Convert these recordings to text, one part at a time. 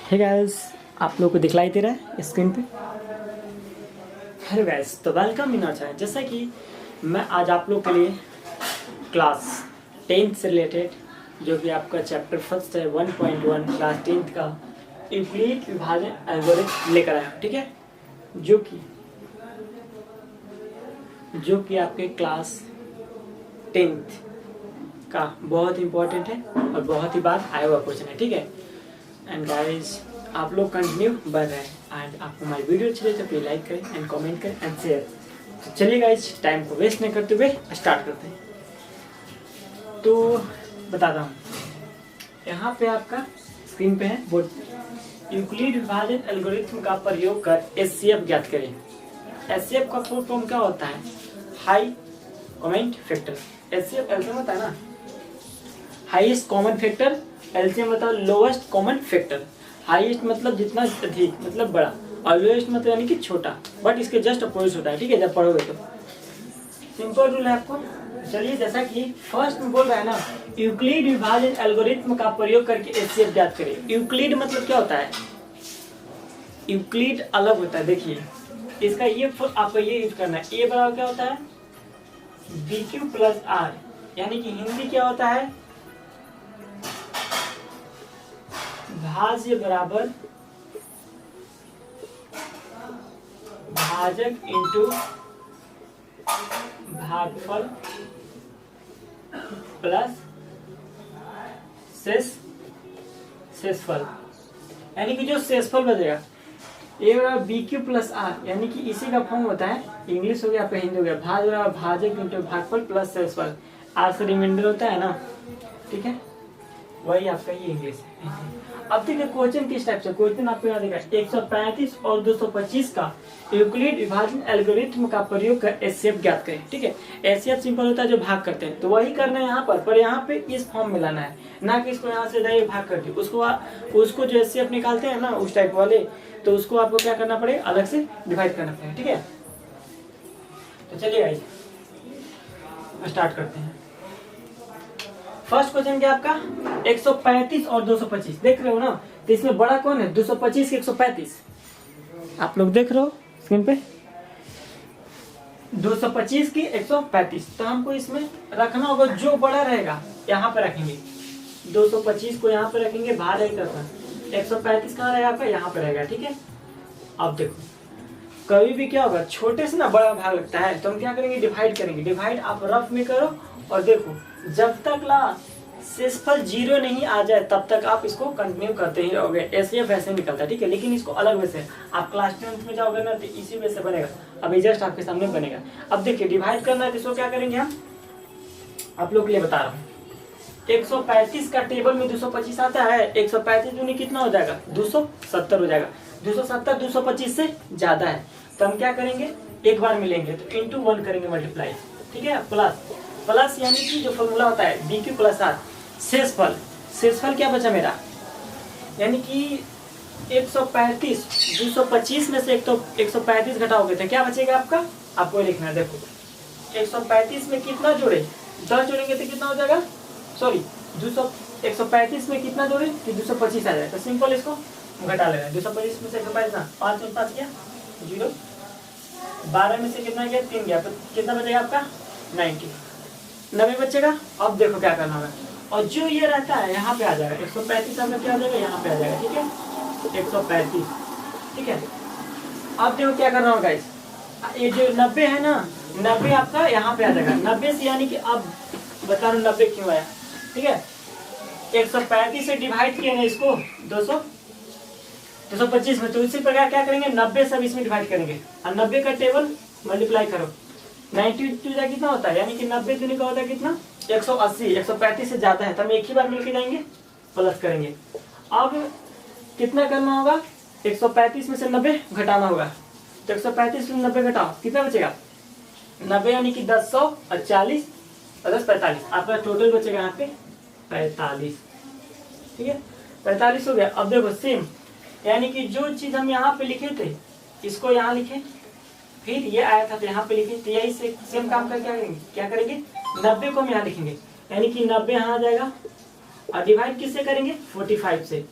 Hey guys, आप लोगों को दिखलाई दे रहा है स्क्रीन पे। हेलो गाइस, तो वेलकम इन आवर चैनल। जैसा कि मैं आज आप लोग के लिए क्लास 10th से रिलेटेड जो कि आपका चैप्टर फर्स्ट है 1.1 क्लास 10th का यूक्लिड विभाजन एल्गोरिथम लेकर आया हूँ। ठीक है, जो कि आपके क्लास 10th का बहुत इंपॉर्टेंट है और बहुत ही बार आया हुआ क्वेश्चन है। ठीक है, एंड गाइस आप लोग कंटिन्यू बढ़ रहे हैं एंड आपको हमारी वीडियो अच्छी लगे तो प्लीज लाइक करें एंड कमेंट करें एंड शेयर। तो चलिए गाइस, टाइम को वेस्ट नहीं करते हुए स्टार्ट करते हैं। तो बताता हूँ, यहाँ पे आपका स्क्रीन पे है बोर्ड। यूक्लिड विभाजन एल्गोरिथम का प्रयोग कर एचसीएफ ज्ञात करें। एचसीएफ का फुल फॉर्म क्या होता है? High common factor. HCF LCM होता है ना, हाईएस्ट कॉमन फैक्टर, एलसीएम मतलब लोएस्ट कॉमन फैक्टर। हाईएस्ट मतलब जितना अधिक मतलब बड़ा, और लोएस्ट मतलब यानी कि छोटा, बट इसके जस्ट अपोजिट होता है। ठीक है, जब पढ़ोगे तो सिंपल रूल है आपको। चलिए, जैसा कि फर्स्ट में बोल रहा है ना, यूक्लिड विभाजन एल्गोरिथम का प्रयोग करके एचसीएफ ज्ञात करें। यूक्लिड मतलब क्या होता है? यूक्लिड अलग होता है। देखिए इसका ये आपको ये यूज करना है। ए बराबर क्या होता है? BQ प्लस आर, यानी कि हिंदी क्या होता है? भाज्य बराबर भाजक इंटू भागफल प्लस शेषफल, यानी कि जो शेषफल बचेगा ए बराबर BQ प्लस आर, यानी कि इसी का फॉर्म होता है, इंग्लिश हो गया आपका, हिंदी हो गया, भाज बराबर भाजक इंटू भागफल प्लस शेषफल। आर से रिमाइंडर होता है ना, ठीक है, वही आपका ये इंग्लिश है। अब देखिए क्वेश्चन किस टाइप से, क्वेश्चन आपको यहाँ देखा 135 और 225 का यूक्लिड विभाजन एल्गोरिथम का प्रयोग कर एचसीएफ ज्ञात करें। ठीक है, एचसीएफ सिंपल होता है जो भाग करते हैं, तो वही करना है यहाँ पर यहाँ पे इस फॉर्म में लाना है, ना कि इसको यहाँ से डायरेक्ट भाग कर दिए। उसको जो एचसीएफ निकालते हैं ना उस टाइप वाले, तो उसको आपको क्या करना पड़ेगा, अलग से डिवाइड करना पड़ेगा। ठीक है, तो चलिए आइए स्टार्ट करते हैं। फर्स्ट क्वेश्चन क्या आपका? 135 और 225 देख रहे हो ना, तो इसमें बड़ा कौन है? 225 की 135, आप लोग देख रहे हो स्क्रीन पे, 225 की 135। तो हमको इसमें रखना होगा जो बड़ा रहेगा यहाँ पे रखेंगे, 225 को यहाँ पे रखेंगे बाहर एक तरफ, 135 कहाँ रहेगा आपका? यहाँ पे रहेगा। ठीक है, अब देखो कभी भी क्या होगा, छोटे से ना बड़ा भाग लगता है, तो हम क्या करेंगे, डिवाइड करेंगे। डिवाइड आप रफ में करो और देखो जब तक शेषफल 0 नहीं आ जाए तब तक आप इसको कंटिन्यू करते ही रहोगे। एचसीएफ ऐसे निकलता है। ठीक है, लेकिन इसको अलग वे से आप क्लास 10th में जाओगे ना तो इसी वे से बनेगा। अभी जस्ट आपके सामने बनेगा। अब देखिए डिवाइड करना है तो इसको क्या करेंगे हम, आप लोग के लिए बता रहा हूँ। 135 का टेबल में 225 आता है, 135 दूनी कितना हो जाएगा? 270 हो जाएगा। 270 225 से ज्यादा है, तो हम क्या करेंगे, एक बार मिलेंगे तो इंटू 1 करेंगे, मल्टीप्लाई। ठीक है, प्लस यानी कि जो फॉर्मूला होता है BQ प्लस आर। शेषफल क्या बचा मेरा, यानी कि 135 225 में से 135 घटाओगे तो क्या बचेगा आपका? आपको लिखना है। देखो 135 में कितना जोड़े, 10 जोड़ेंगे तो कितना हो जाएगा, सॉरी 135 में कितना जोड़े कि 225 आ जाएगा। तो सिंपल इसको घटा लेना है। 225 में से 135 ना 5 और 5 गया 0, 12 में से कितना गया 3 गया, तो कितना बचेगा आपका 90 बचेगा। अब देखो क्या करना होगा, और जो ये रहता है यहाँ पे आ जाएगा, 135 आपका क्या आ जाएगा, यहाँ पे आ जाएगा। ठीक है, 135। ठीक है, अब देखो क्या करना होगा, ये जो 90 है ना, 90 आपका यहाँ पे आ जाएगा। 90 से यानी कि अब बता रहा हूँ 90 क्यों आया। ठीक है, 135 से डिवाइड किया ना इसको 225 में, तो इसी प्रकार क्या करेंगे, 90 सब इसमें डिवाइड करेंगे और 90 का टेबल मल्टीप्लाई करो। 92 कितना होता है, यानी कि 90 दूनी का होता है कितना, 180। 135 से ज्यादा है तो हम एक ही बार मिलके जाएंगे, प्लस करेंगे। अब कितना करना होगा, 135 में से 90 घटाना होगा, तो 135 में 90 घटाओ कितना बचेगा, 90 यानी कि 10 और 40 और 10 45, आपका टोटल बचेगा यहाँ पे 45। ठीक है, 45 हो गया। अब देखो सेम, यानी कि जो चीज हम यहाँ पे लिखे थे इसको यहाँ लिखे, फिर ये आया था तो यहाँ पे लिखे, तो यही सेम काम कर क्या करेंगे 90 को हम यहाँ लिखेंगे, यानी कि 90 यहाँ आ जाएगा और डिवाइड किससे करेंगे 45 से।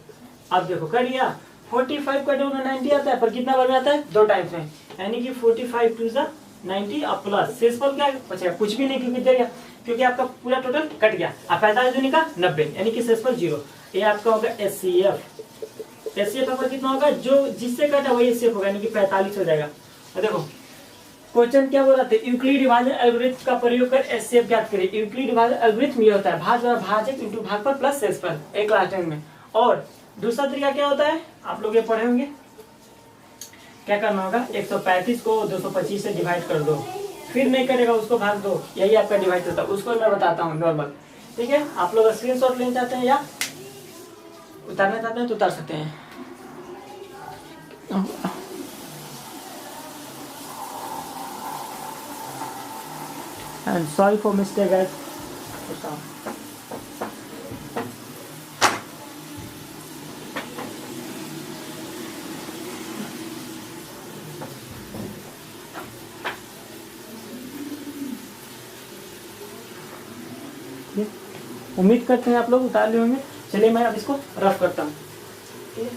अब देखो कर लिया, 45 का 2 में 90 आता है, पर कितना बार में आता है? 2 टाइम्स में, यानी कि 45 टू ज़ा 90 और प्लस शेषफल क्या बचेगा? कुछ भी नहीं, क्योंकि दे गया, क्योंकि आपका पूरा टोटल कट गया। अब 45 दूनी का 90, यानी कि शेषफल 0। ये आपका होगा एचसीएफ। एचसीएफ आपका कितना होगा? जो जिससे कटा वही एचसीएफ होगा, यानी कि 45 हो जाएगा। और देखो क्वेश्चन क्या बोल रहा था? यूक्लिड विभाजन एल्गोरिथम का प्रयोग कर एचसीएफ ज्ञात करें। यूक्लिड विभाजन एल्गोरिथम ये होता है भाज्य और भाजक इंटू भागफल प्लस शेषफल, एक लास्ट टाइम में। और दूसरा तरीका क्या होता है? आप लोग ये पढ़े होंगे, क्या करना होगा? 135 को 225 से डिवाइड कर दो, फिर नहीं करेगा उसको भाग दो, यही आपका डिवाइड होता है। उसको मैं बताता हूँ नॉर्मल, ठीक है? आप लोग स्क्रीनशॉट लेना चाहते हैं या उतारना चाहते हैं तो उतार सकते हैं। And sorry for mistake guys. उम्मीद करते हैं आप लोग उतार लिए होंगे। चलिए मैं अब इसको रफ करता हूँ, ठीक है?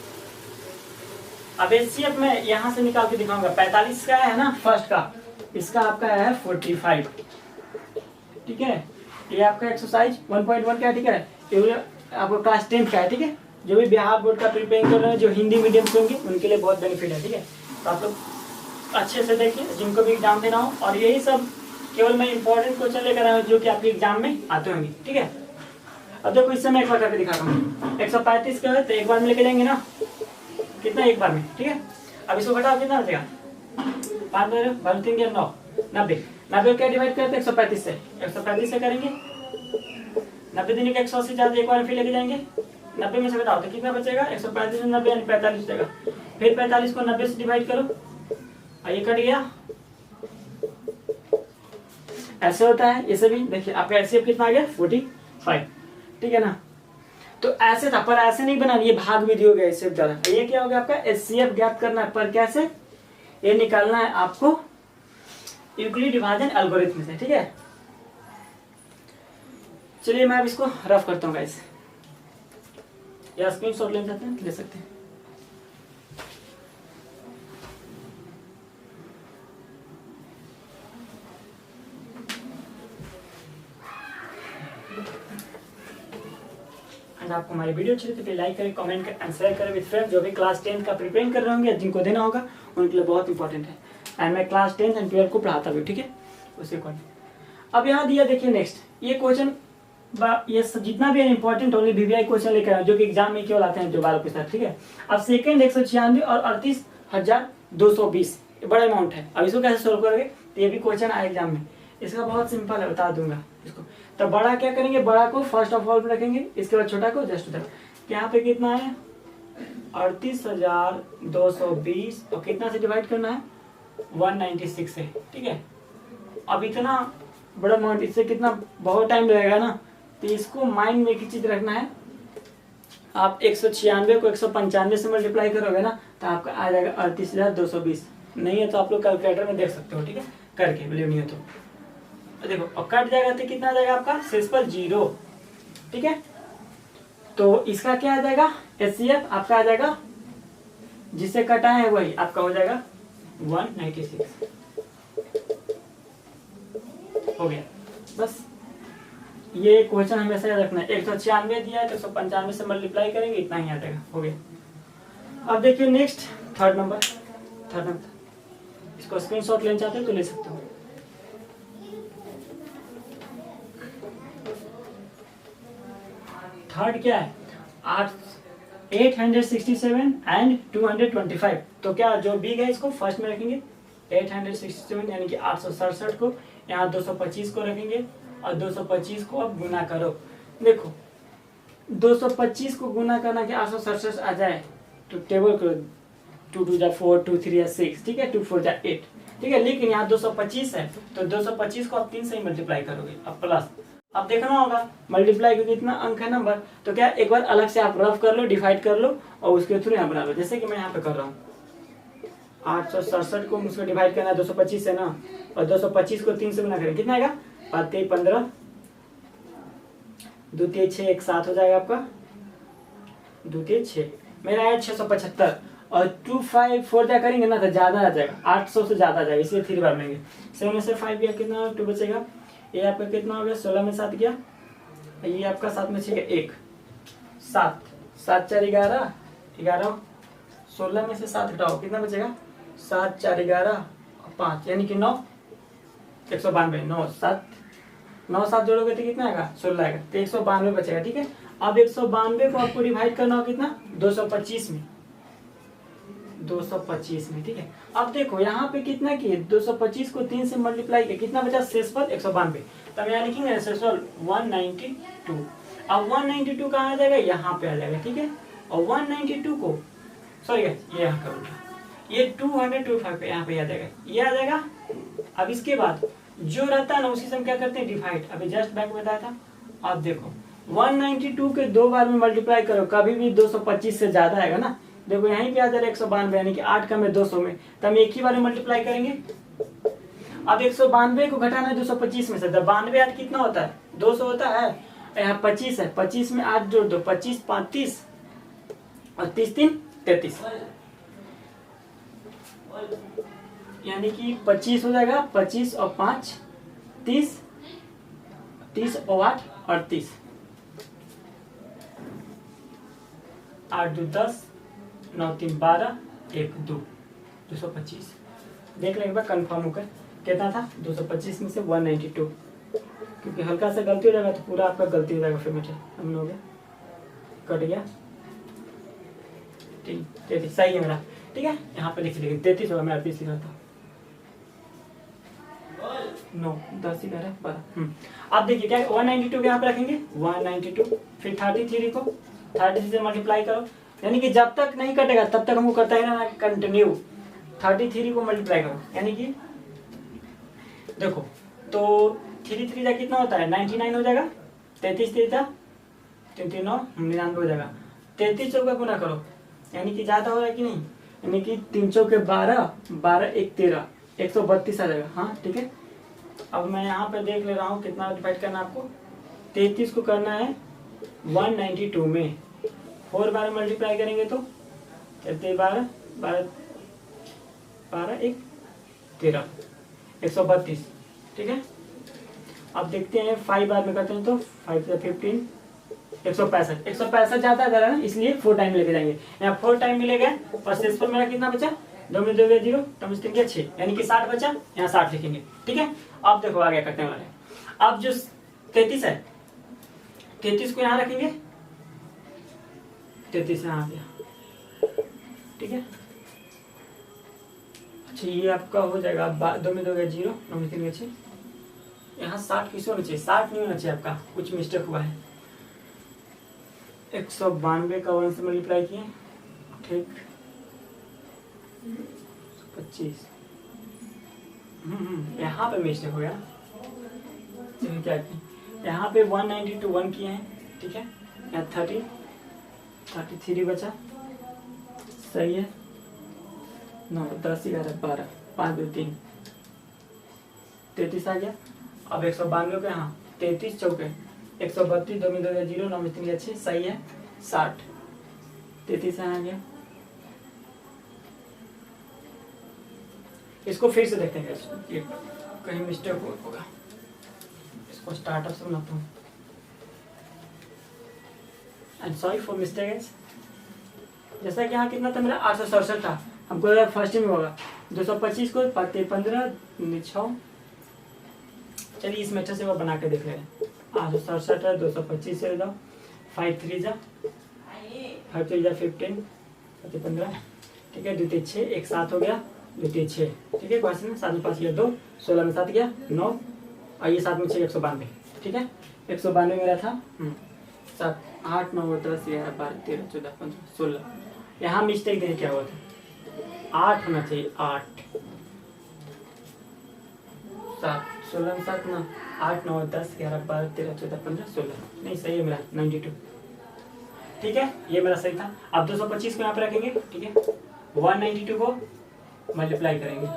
अब एचसीएफ में यहाँ से निकाल के दिखाऊंगा। 45 का है ना फर्स्ट का, इसका आपका है 45, ठीक है? ये आपका एक्सरसाइज 1.1 का है, ठीक है? ये आपको क्लास 10 का है, ठीक है? जो भी बिहार बोर्ड का प्रिपेयर कर रहे हैं, जो हिंदी मीडियम से होंगे, उनके लिए बहुत बेनिफिट है, ठीक है? तो आप लोग अच्छे से देखिए, जिनको भी एग्जाम देना हो। और यही सब केवल मैं इंपॉर्टेंट क्वेश्चन लेकर आया हूँ जो कि आपके एग्जाम में आते होंगे, ठीक है? अब देखो इससे मैं एक बार करके दिखाता हूँ। 135 का है तो एक बार में लेके जाएंगे ना, कितना? एक बार में, ठीक है? अब इसको घटाओ, कितना बचेगा? 5 बार 3 9, 90। 90 क्या डिवाइड करते हैं? 135 से। 135 से करेंगे 90 दिन का 180 ज्यादा, एक बार में फिर लेके जाएंगे। 90 में से घटाओ तो कितना बचेगा? 135 से 90 यानी 45 बचेगा। फिर 45 को 90 से डिवाइड करो, ये कट गया। ऐसे होता है ये सभी। देखिए आपका एचसीएफ कितना आ गया? 45, ठीक है ना? तो ऐसे था, पर ऐसे नहीं बनानी, ये भाग विधि हो गया इससे ज्यादा। ये क्या हो गया आपका? एचसीएफ ज्ञात करना है, पर कैसे? ये निकालना है आपको यूक्लिड विभाजन एल्गोरिथम से, ठीक है? चलिए मैं अब इसको रफ करता हूँ गाइस, या स्क्रीनशॉट ले सकते हैं, ले सकते हैं। अगर आपको हमारी वीडियो अच्छी लगी तो लाइक करें, कमेंट करें एंड शेयर करें विद फ्रेंड्स। जो भी क्लास 10 का प्रिपेयर कर रहे होंगे, जिनको देना होगा, उनके लिए बहुत इंपॉर्टेंट है। एंड मैं क्लास 10 एंड 12 को पढ़ाता भी, ठीक है? उसी को अब यहाँ दिया, देखिए नेक्स्ट ये क्वेश्चन, ये जितना भी इंपॉर्टेंट ओनली वीवीआई क्वेश्चन लेकर आए जो कि एग्जाम में केवल आते हैं जो बालों के साथ, ठीक है? अब सेकंड 196 और 38,220 बड़ा अमाउंट है। अब इसको कैसे सोल्व करोगे? तो ये भी क्वेश्चन आए एग्जाम में। इसका बहुत सिंपल है, बता दूंगा इसको। तो बड़ा क्या करेंगे? बड़ा को फर्स्ट ऑफ ऑल रखेंगे, इसके बाद छोटा को जस्ट उधर। यहाँ पे कितना है? 38,220 और कितना से डिवाइड करना है? 196 से, ठीक है? अब इतना बड़ा अमाउंट, इससे कितना बहुत टाइम लगेगा ना, तो इसको माइंड में एक चीज रखना है। आप 196 को 195 से मल्टीप्लाई करोगे ना, तो आपका आ जाएगा 38,220। नहीं है तो आप लोग कैलकुलेटर में देख सकते हो, ठीक है? करके, बिलीव नहीं है तो देखो। और कट जाएगा तो कितना आ जाएगा आपका? शेषफल 0, ठीक है? तो इसका क्या आ जाएगा? एचसीएफ आपका आ जाएगा, जिससे कटा है वही आपका हो जाएगा 196। हो गया बस। ये क्वेश्चन हमेशा याद रखना है। 196 दिया है तो 195 से मल्टीप्लाई करेंगे, इतना ही आ जाएगा। हो गया। अब देखिए नेक्स्ट थर्ड नंबर। इसको स्क्रीनशॉट लेना चाहते हो तो ले सकते हो। थर्ड क्या है? 867 एंड 225। तो क्या जो बिग है इसको फर्स्ट में रखेंगे, 867 यानी कि 867 को, यहाँ 225 को रखेंगे और 225 को अब गुना करो। देखो 225 को गुना करना कि 867 आ जाए तो टेबल करो, 2 2 जा 4, 2 3 जा 6, ठीक है? 2 4 जा 8, ठीक है? लेकिन यहाँ 225 है तो 225 को आप 3 से ही मल्टीप्लाई करोगे। अब प्लस, अब देखना होगा मल्टीप्लाई क्योंकि इतना अंक है नंबर, तो क्या एक बार अलग से आप रफ कर लो, डिवाइड कर लो और उसके थ्रू यहाँ बना लो। जैसे कि मैं यहाँ पे कर रहा हूँ, 867 को मुझको डिवाइड करना है 225 से ना, और 225 को 3 से गुना करें, कितना आएगा? 5 3 15, 2 3 6, 1 7 हो जाएगा आपका, 2 3 6। मेरा है 675 और 2 5 4 जा करेंगे ना तो ज्यादा आ जाएगा, 800 से ज्यादा आ जाएगा, इसलिए 3 बार लेंगे। 7 में से 5 गया कितना 2 बचेगा, ये आपका कितना हो गया 16 में 7 गया, ये आपका 7 में 6 1 7 7 4 11 11 16 में से 7 हटाओ कितना बचेगा 7 4 11 5 यानी कि 9 192 9 7 9 7 जोड़ोगे तो कितना आएगा 16 आएगा, तो 192 बचेगा। ठीक है, अब 192 को आपको डिवाइड करना हो कितना 225 में, 225 में। ठीक है, अब देखो यहाँ पे कितना किए 225 को 3 से मल्टीप्लाई किया, कितना बचा शेषफल 192, तब यहाँ लिखेंगे शेषफल 192। अब 192 कहाँ आ जाएगा यहाँ पे आ जाएगा। ठीक है, और 192 को सॉरी ये यहाँ करूँगा, ये 225 पे यहाँ पे आ जाएगा, ये आ जाएगा। अब इसके बाद जो रहता है ना उसी से हम क्या करते हैं डिवाइड, अभी जस्ट बैक बताया था। अब देखो 192 के 2 बार में मल्टीप्लाई करो, कभी भी 225 से ज्यादा आएगा ना, देखो यहीं पे आ जाएगा 192 यानी कि 8 का में 200 में, तो हम एक ही बार में मल्टीप्लाई करेंगे। अब 192 को घटाना है 225 में से, तो 92 8 कितना होता है 200 होता है, यहाँ 25 है, 25 में 8 जोड़ दो 25 5 30 और 30 3 33 यानी कि 25 हो जाएगा, 25 और 5 30 30 और 8 38 8 2 10 9 3 12 1 2 225 देख लेंगे कंफर्म होकर कितना था 225 में से 192, क्योंकि हल्का सा गलती हो जाएगा तो पूरा आपका गलती हो जाएगा, फिर मुझे हमने हो गया कट गया 33 सही है मेरा। ठीक है, यहाँ पे लिख लेंगे 33 होगा, मैं 38 लिखा था 9 10 11 12। अब देखिए क्या 192 के यहाँ पे रखेंगे 192, फिर 33 को 33 से मल्टीप्लाई करो, यानी कि जब तक नहीं कटेगा तब तक हमको करता है ना कंटिन्यू। 33 को मल्टीप्लाई करो, यानी कि देखो तो 3 3 जा कितना होता है 99 हो जाएगा, 33 3 जा 3 9 99 हो जाएगा, 33 चौका गुना करो, यानी कि ज्यादा हो रहा है कि नहीं, यानी कि 3 चौके 12 12 1 13 132 आ जाएगा। हाँ ठीक है, अब मैं यहाँ पे देख ले रहा हूँ कितना डिवाइड करना है आपको, 33 को करना है 192 में, 4 बार मल्टीप्लाई करेंगे तो 12 12 12 1 13 132। ठीक है, अब देखते हैं 5 बार में करते हैं तो 5 से 15 165 ज्यादा है ना, इसलिए 4 टाइम लेके जाएंगे, यहाँ 4 टाइम मिलेगा और शेषफल मेरा कितना बचा 2 में 2 0 तो 6 यानी कि 60 बचा, यहाँ 60 लिखेंगे। ठीक है, अब देखो आगे करने वाले, अब जो 33 है 33 को यहाँ रखेंगे, 33 यहाँ आ गया। ठीक है, अच्छा ये आपका हो जाएगा 2 में 2 0 9 में 3 6, यहाँ 60 किस होना चाहिए 60 नहीं होना चाहिए, आपका कुछ मिस्टेक हुआ है, 192 का 1 से मल्टीप्लाई किए, ठीक 25 यहाँ पे मिस्टेक हो गया, क्या किया यहाँ पे 192 1 किए हैं। ठीक है, यहाँ 33 बचा, सही है, 9 10 11 12 5 2 3 33 आ गया। अब 192 के यहाँ 33 चौके 132 2 में 2 0 9 में 3 6 सही है, 60 33 आ गया। इसको फिर से देखते हैं, ये कहीं मिस्टेक होगा, इसको स्टार्टअप से बनाता हूँ, एंड सॉरी फॉर मिस्टेक। जैसा कि यहाँ कितना था मेरा 867 था, हमको फर्स्ट में होगा 225 को 15 6, चलिए इस मेथड से वो बना के देख रहे हैं। 867 है 225 से जाओ 5 3 जा 5 3 जा 15 15। ठीक है, 2 3 6 एक साथ हो गया 2 3 6। ठीक है, क्वेश्चन में 7 में 5 गया 2 16 में 7 गया 9 और ये 7 में 6 192। ठीक है, 192 मेरा था 7 8 9 10 11 12 13 14 15 16। यहाँ मिस्टेक देखिए क्या हुआ था 8 होना चाहिए 8 7 16 में 7 ना 8 9 10 11 12 13 14 15 16 नहीं सही है मेरा 92। ठीक है, ये मेरा सही था। अब 225 को यहाँ पे रखेंगे। ठीक है, 192 को मल्टीप्लाई करेंगे।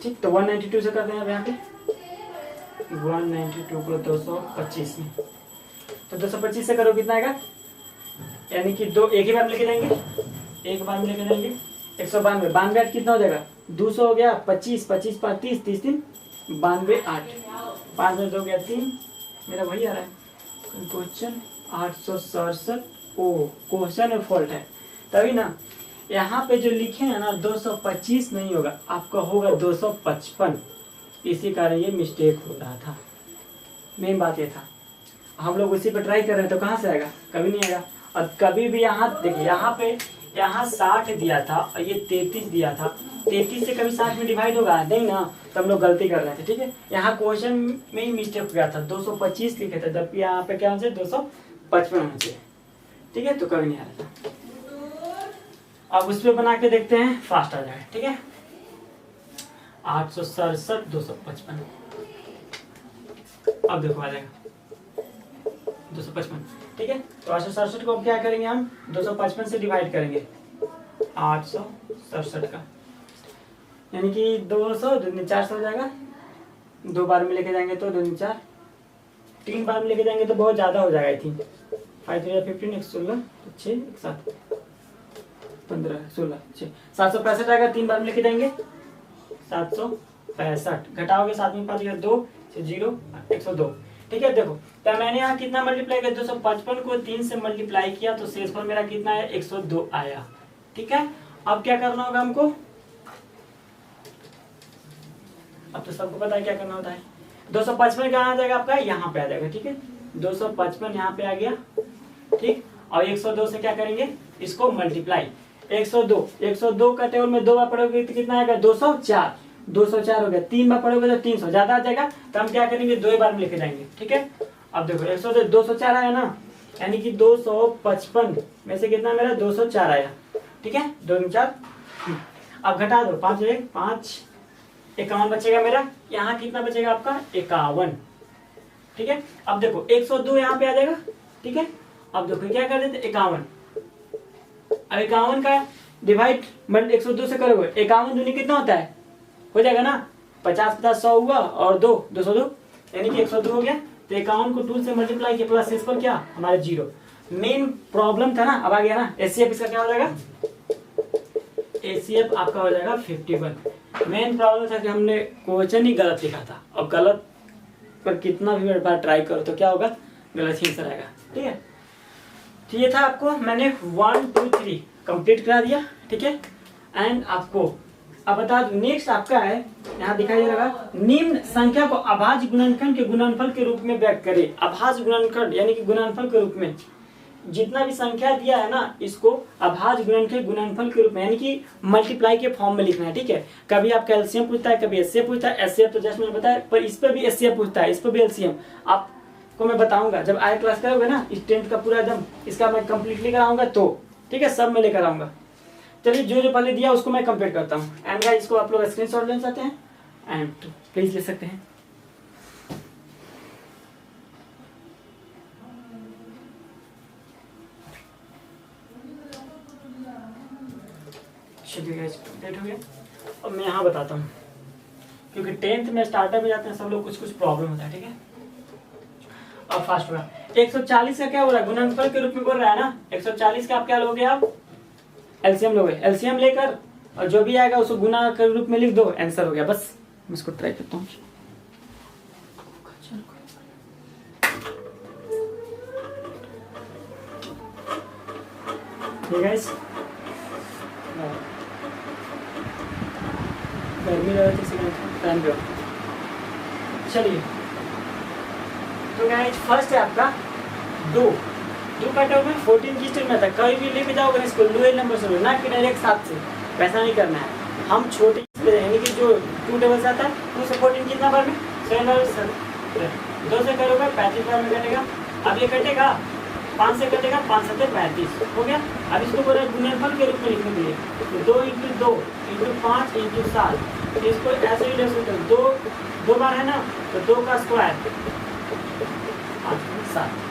ठीक, तो 192 से करते हैं यहाँ पे 192 को 225 में, तो 225 से करो कितना आएगा यानी कि दो एक ही बार में लेके जाएंगे, एक बार में लेके जाएंगे। 192, 92 8 कितना हो जाएगा 200 हो गया, 25 25 5 30 30 3 92 8, 5 में 2 गया 3, मेरा वही आ रहा है क्वेश्चन 867। ओ क्वेश्चन में फॉल्ट है तभी ना, यहाँ पे जो लिखे हैं ना 225 नहीं होगा, आपका होगा 255, इसी कारण ये मिस्टेक हो रहा था। मेन बात ये था, हम लोग उसी पे ट्राई कर रहे हैं तो कहाँ से आएगा, कभी नहीं आएगा। और कभी भी यहाँ देखिए, यहाँ 60 दिया था और ये 33 दिया था, 33 से कभी 60 में डिवाइड होगा नहीं ना, तो हम लोग गलती कर रहे थे। ठीक है, यहाँ क्वेश्चन में ही मिस्टेक हो गया था, 225 लिखे थे जबकि यहाँ पे क्या होना चाहिए 255 होना चाहिए। ठीक है, तो कभी नहीं आ रहा था। अब उस पर बना के देखते हैं, फास्ट आ जाए। ठीक है, 867 255, अब देखो आ जाएगा 255। ठीक है, तो 867 को क्या करेंगे हम 255 से डिवाइड करेंगे 867 का, यानी कि 200 2 400 हो जाएगा। 2 बार में लेके जाएंगे तो 2 4, 3 बार में लेके जाएंगे तो बहुत ज्यादा हो जाएगा। आई थिंक 5 3 15 16 6 1 7 15 16 6 765 आएगा। 3 बार में लेके जाएंगे 765, घटाओगे 7 में 5 गया 2 0 102। ठीक है, देखो तो मैंने यहाँ कितना मल्टीप्लाई किया 255 को 3 से मल्टीप्लाई किया तो शेषफल मेरा कितना है 102 आया। ठीक है, अब क्या करना होगा हमको, अब तो सबको पता है क्या करना होता है। 255 कहाँ आ जाएगा आपका, यहाँ पे आ जाएगा। ठीक है, 255 यहाँ पे आ गया। ठीक, और 102 से क्या करेंगे, इसको मल्टीप्लाई 102 का टेबल में 2 बार पढ़ोगे तो कितना आएगा 204 हो गया। 3 बार पढ़ोगे तो 300 ज्यादा आ जाएगा, तो हम क्या करेंगे 2 बार में लेके जाएंगे। ठीक है, अब देखो 102 204 आया ना, यानी कि 255 में से कितना मेरा 204 आया। ठीक है, 2 4, अब घटा दो 5 1 5 51 बचेगा मेरा, यहाँ कितना बचेगा आपका 51। ठीक है, अब देखो 102 यहाँ पे आ जाएगा। ठीक है, अब देखो क्या कर देते 51, अब 51 का डिवाइड 102 से करोगे 51 दूनी कितना होता है, हो जाएगा ना 50 50 100 हुआ और 2 202, यानी कि 102 हो गया। तो 51 को 2 से मल्टीप्लाई किया प्लस शेषफल क्या हमारे 0। मेन प्रॉब्लम था ना, अब आ गया ना। एचसीएफ इसका क्या हो जाएगा, एचसीएफ आपका हो जाएगा 51। मेन प्रॉब्लम था कि हमने क्वेश्चन ही गलत लिखा था, और गलत पर कितना भी बार ट्राई करो तो क्या होगा, गलत ही आंसर आएगा। ठीक है, तो ये था, आपको मैंने 1 2 3 कंप्लीट करा दिया। ठीक है, एंड आपको अब बता दूं नेक्स्ट आपका है, यहाँ दिखाई दे रहा है, निम्न संख्या को अभाज्य गुणनखंड के गुणनफल के रूप में व्यक्त करें। अभाज्य गुणनखंड यानी कि गुणनफल के रूप में जितना भी संख्या दिया है ना, इसको अभाज्य गुणनखंड के गुणनफल के रूप में यानी कि मल्टीप्लाई के फॉर्म में लिखना है। ठीक है, कभी आपका एलसीएम पूछता है, कभी एचसीएफ पूछता है। एचसीएफ तो जस्ट मैंने बताया, पर इस पर भी एचसीएफ पूछता है, इस पर भी एलसीएम। आपको मैं बताऊंगा जब आए क्लास करोगे ना, इस 10th का पूरा एकदम इसका मैं कंप्लीटली कराऊंगा तो। ठीक है, सब मैं लेकर आऊंगा। चलिए, जो पहले दिया उसको मैं कंप्लीट करता हूँ। एंड गाइस, इसको आप लोग स्क्रीनशॉट लेना चाहते हैं एंड प्लीज ले सकते हैं। चलिए गाइस, कंप्लीट हो गया। अब मैं यहाँ बताता हूँ, क्योंकि 10th में स्टार्टर में जाते हैं सब लोग, कुछ प्रॉब्लम होता है। ठीक है, अब फास्ट होगा। 140 का क्या हो रहा है, गुणनफल के रूप में बोल रहा है ना। 140 का आप क्या लोगे, आप एलसीएम लोगे। एलसीएम लेकर और जो भी आएगा उसको गुना के रूप में लिख दो, आंसर हो गया। बस मैं इसको ट्राई करता हूँ। गाइस, गर्मी टाइम पे। चलिए, तो गाइस फर्स्ट है आपका 2 का टर्म में 14 की स्टेज में था। कहीं भी लेके जाओगे ना इसको लोअर नंबर से, ना कि डायरेक्ट 7 से, वैसा नहीं करना है। हम छोटे यानी कि जो 2 टेबल से आता है 2 से 14 कितना बार में 7 बार 2 से करोगे 35 बार में कटेगा। अब ये कटेगा 5 से कटेगा, 5 7 35 हो गया। अब इसको बोल रहे गुणनफल के रूप में लिखने के लिए, तो 2 × 2 × 5 × 7, इसको ऐसे ही लिख सकते हो। 2 बार है ना, तो 2 का स्क्वायर 5 × 7।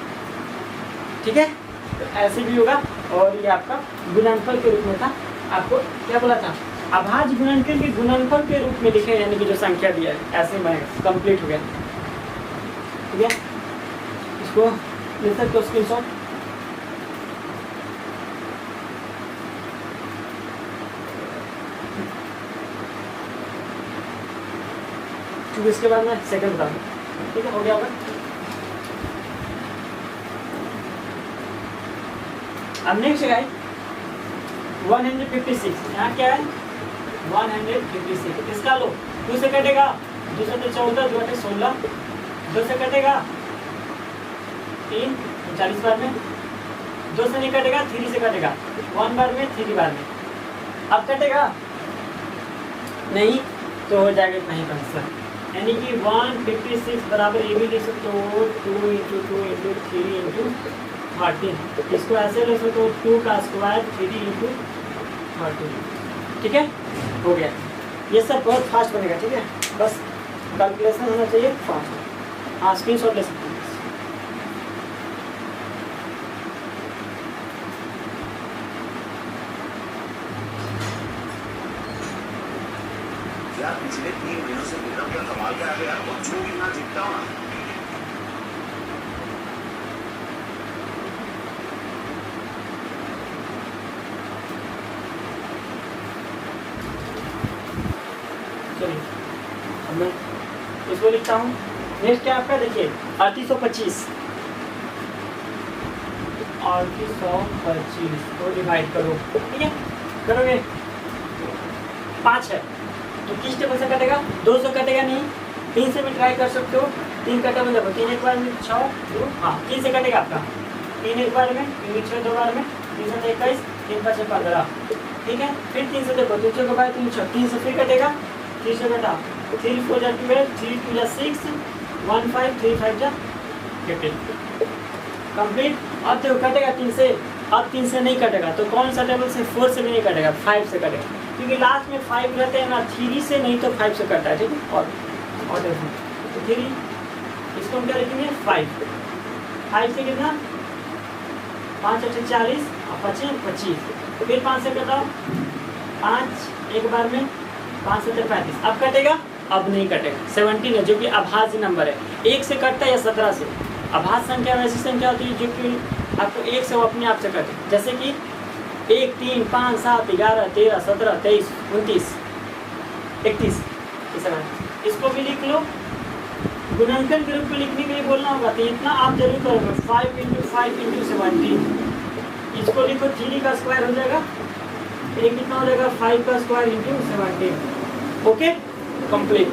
ठीक है, तो ऐसे भी होगा। और ये आपका गुणनफल के रूप में था। आपको क्या बोला था, अभाज्य गुणनखंड के गुणनफल के रूप में लिखे, यानी कि जो संख्या दिया है ऐसे में कंप्लीट हो गया। ठीक है, इसको ले सकते हो स्क्रीनशॉट। क्योंकि इसके बाद मैं सेकंड बता दूँ। ठीक है, हो गया होगा। अब नेक्स्ट है 156, यहाँ क्या है 156, इसका लो 2 से कटेगा, 2 से 14, 2 से 16, 2 से कटेगा 3 40 बार में, 2 से नहीं कटेगा 3 से कटेगा 1 बार में 3 बार में। अब कटेगा नहीं तो हो जाएगा कहीं का आंसर, यानी कि 156 बराबर ये भी लिख सकते हो 2 × 2 × 3 × 13। इसको ऐसे लिख सकते हो 2 का स्क्वायर 3 × 13। ठीक है, हो गया। ये सब बहुत फास्ट बनेगा। ठीक है, बस कैलकुलेशन होना चाहिए फास्ट। हाँ, स्क्रीनशॉट ले सकते हैं। यार पिछले 3 महीनों से मेरा क्या कमाल का है यार, कुछ भी ना जीतता हूँ। चलिए अब मैं इसको लिखता हूँ। नेक्स्ट क्या आपका देखिए 3825 को डिवाइड करो। ठीक है, करोगे 5 है तो किस टेबल से कटेगा, 2 से कटेगा नहीं, 3 से भी ट्राई कर सकते हो। 3 का टेबल देखो, 3 एक बार में 6, हाँ 3 से कटेगा आपका, 3 एक बार में, 3 6 2 बार में, 3 7 21, 3 5 15। ठीक है, फिर 3 से देखो 3 6 के बाद 3 6, 3 से फिर कटेगा, 3 से कटा 3 4 जा 12, 3 2 जा 6, 1 5 3 5 जा 15 कंप्लीट। अब देखो कटेगा 3 से, अब 3 से नहीं कटेगा तो कौन सा टेबल से, 4 से भी नहीं कटेगा, 5 से कटेगा, क्योंकि लास्ट में 5 रहते हैं ना, 3 से नहीं तो 5 से कटता है। ठीक है, और देखो तो 3 इसको हम क्या लिखेंगे 5 से कितना 5 8 40 और 25 25, फिर 5 से कटाओ 5 एक बार में, 5 7 35। अब कटेगा, अब नहीं कटेगा। 17 है जो कि आभासी नंबर है, 1 से कटता है या 17 से। आभास संख्या वैसी संख्या होती है जो कि आपको 1 से वो अपने आप से कटे, जैसे कि 1 3 5 7 11 13 17 23 29 31। इसको भी लिख लो। गुणनखंड के रूप में लिखने के लिए बोलना होगा तो इतना आप जरूर करोगे, 5 × 5 × 17। इसको लिखो 3 का स्क्वायर हो जाएगा, एक कितना हो जाएगा 5 का स्क्वायर × 17। Okay, complete.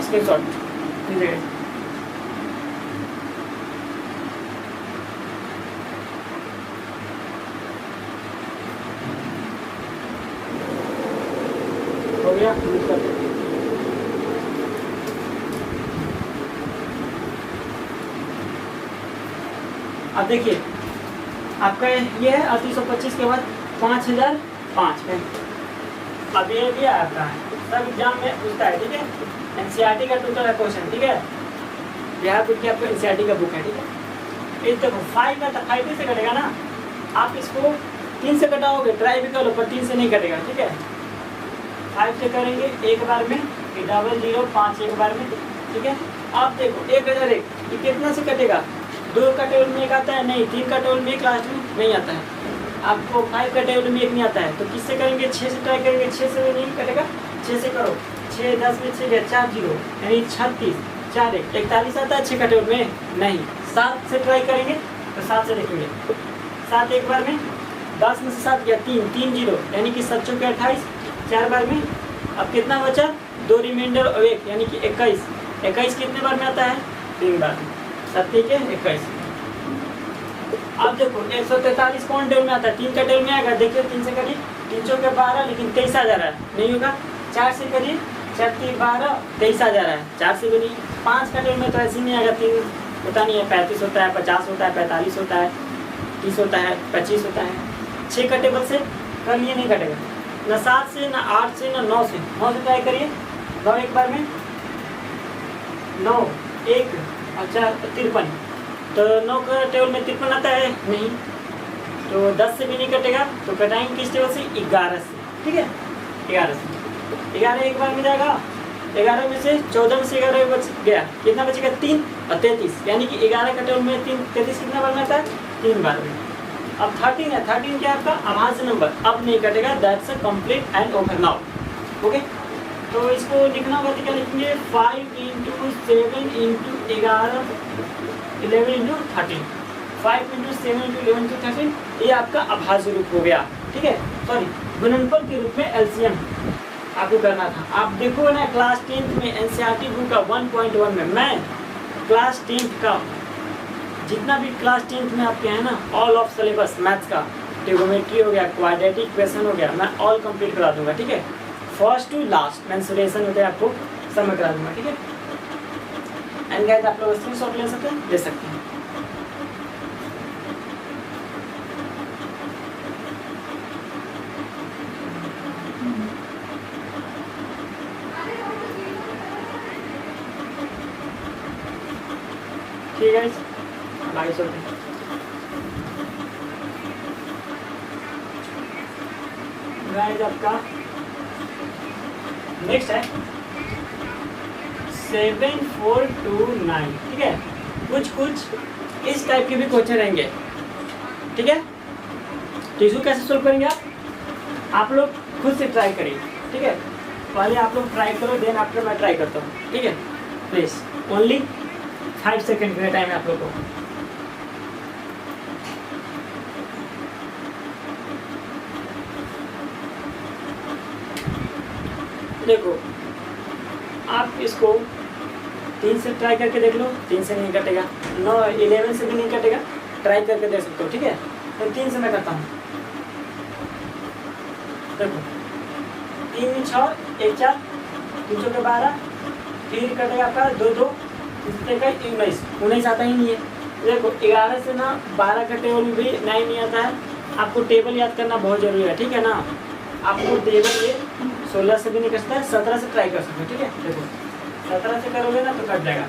स्क्रीनशॉट लीजिए। हो गया, अब देखिए आपका ये है 3825 के बाद 5005 है। अब ये भी आता है, सब एग्जाम में पूछता है। ठीक है, एनसीईआरटी का टोटल है क्वेश्चन। ठीक है, बिहार बोर्ड की आपको एनसीईआरटी का बुक है। ठीक है, इस देखो 5 है तो 5 से कटेगा ना, आप इसको 3 से कटाओगे, ट्राई भी करो पर 3 से नहीं कटेगा। ठीक है, 5 से करेंगे एक बार में, 00 5 एक बार में। ठीक है, आप देखो 1001 ये कितना से कटेगा, 2 का टेबल में 1 आता है नहीं, 3 का टेबल में 1 लास्ट में नहीं आता है, आपको 5 का टेबल में 1 नहीं आता है, तो किससे करेंगे 6 से ट्राई करेंगे, 6 से भी नहीं कटेगा, 6 से करो, 6 10 में 6 गया 4 0 यानी 36 4 1 41 आता है 6 का टेबल में नहीं। 7 से ट्राई करेंगे तो 7 से देखेंगे, 7 एक बार में, 10 में से 7 गया 3 3 0 यानी कि 7 चौके 28 4 बार में। अब कितना बचा 2 रिमाइंडर और 1 यानी कि 21 21 कितने बार में आता है 3 बार में, 7 के 21। अब देखो 143 कौन टेबल में आता है, 3 का टेबल में आएगा, देखिए 3 से करिए 3 चौके 12 लेकिन 23 आ जा रहा है, नहीं होगा। 4 से करिए 4 3 12 23 आ जा रहा है, 4 से भी नहीं। 5 का टेबल में तो ऐसे नहीं आएगा, 3 पता नहीं है 35 होता है 50 होता है 45 होता है 30 होता है 25 होता है। 6 का टेबल से कर लिए नहीं कटेगा, ना 7 से ना 8 से ना 9 से। 9 से ट्राई करिए, 9 एक बार में, 9 1 अच्छा 53, तो 9 का टेबल में 53 आता है नहीं, तो 10 से भी नहीं कटेगा, तो कटाएंगे किस टेबल से 11 से। ठीक है, 11 से 11 एक बार में जाएगा, 11 में से 14 में से 11 बच गया, कितना बचेगा 3 और 33 यानी कि 11 का टेबल में 3 33 कितना बार में आता है 3 बार में। अब 13 है, 13 क्या आपका आभासी नंबर, अब नहीं कटेगा, that's a complete and over now. Okay, तो इसको लिखना होगा तो क्या लिखेंगे 5 into 7 into 11 11 into 13 5 into 7 into 11 into 13 ये आपका अभाज्य रूप हो गया। ठीक है, सॉरी गुणनफल के रूप में एलसीएम आपको करना था। आप देखो ना क्लास 10th में एनसीईआरटी बुक का 1.1 में मैं क्लास 10th का जितना भी क्लास 10th में आपके हैं ना ऑल ऑफ सिलेबस मैथ्स का ट्रिगोनोमेट्री हो गया, क्वाड्रेटिक इक्वेशन हो गया, मैं ऑल कंप्लीट करा दूंगा। ठीक है, फर्स्ट टू लास्ट मेंसुरेशन होते हैं आपको सब मैं करा दूंगा। ठीक है, एंड गाइस आप लोग स्क्रीनशॉट ले सकते हैं, ले सकते हैं। ठीक है, आगे चलते हैं। गाइस आपका नेक्स्ट है 7429। ठीक है, कुछ इस टाइप के भी क्वेश्चन रहेंगे। ठीक है, तो इसको कैसे सोल्व करेंगे आप लोग खुद से ट्राई करिए। ठीक है, पहले आप लोग ट्राई करो, देन आफ्टर मैं ट्राई करता हूँ। ठीक है, प्लीज ओनली 5 सेकेंड का टाइम है आप लोग को। देखो आप इसको 3 से ट्राई करके देख लो, 3 से नहीं कटेगा, 9 11 से भी नहीं कटेगा, ट्राई करके देख सकते हो। ठीक है, तो 3 से मैं करता हूँ। देखो 3 6 1 4 3 के 12 फिर कटेगा आपका 2 2 इससे का 19 19 आता ही नहीं है। देखो 11 से ना 12 का टेबल भी नहीं आता है। आपको टेबल याद करना बहुत जरूरी है। ठीक है ना, आपको टेबल ये 16 से भी नहीं कर सकता है, 17 से ट्राई कर सकते हो। ठीक है, देखो 17 से करोगे ना तो कट जाएगा।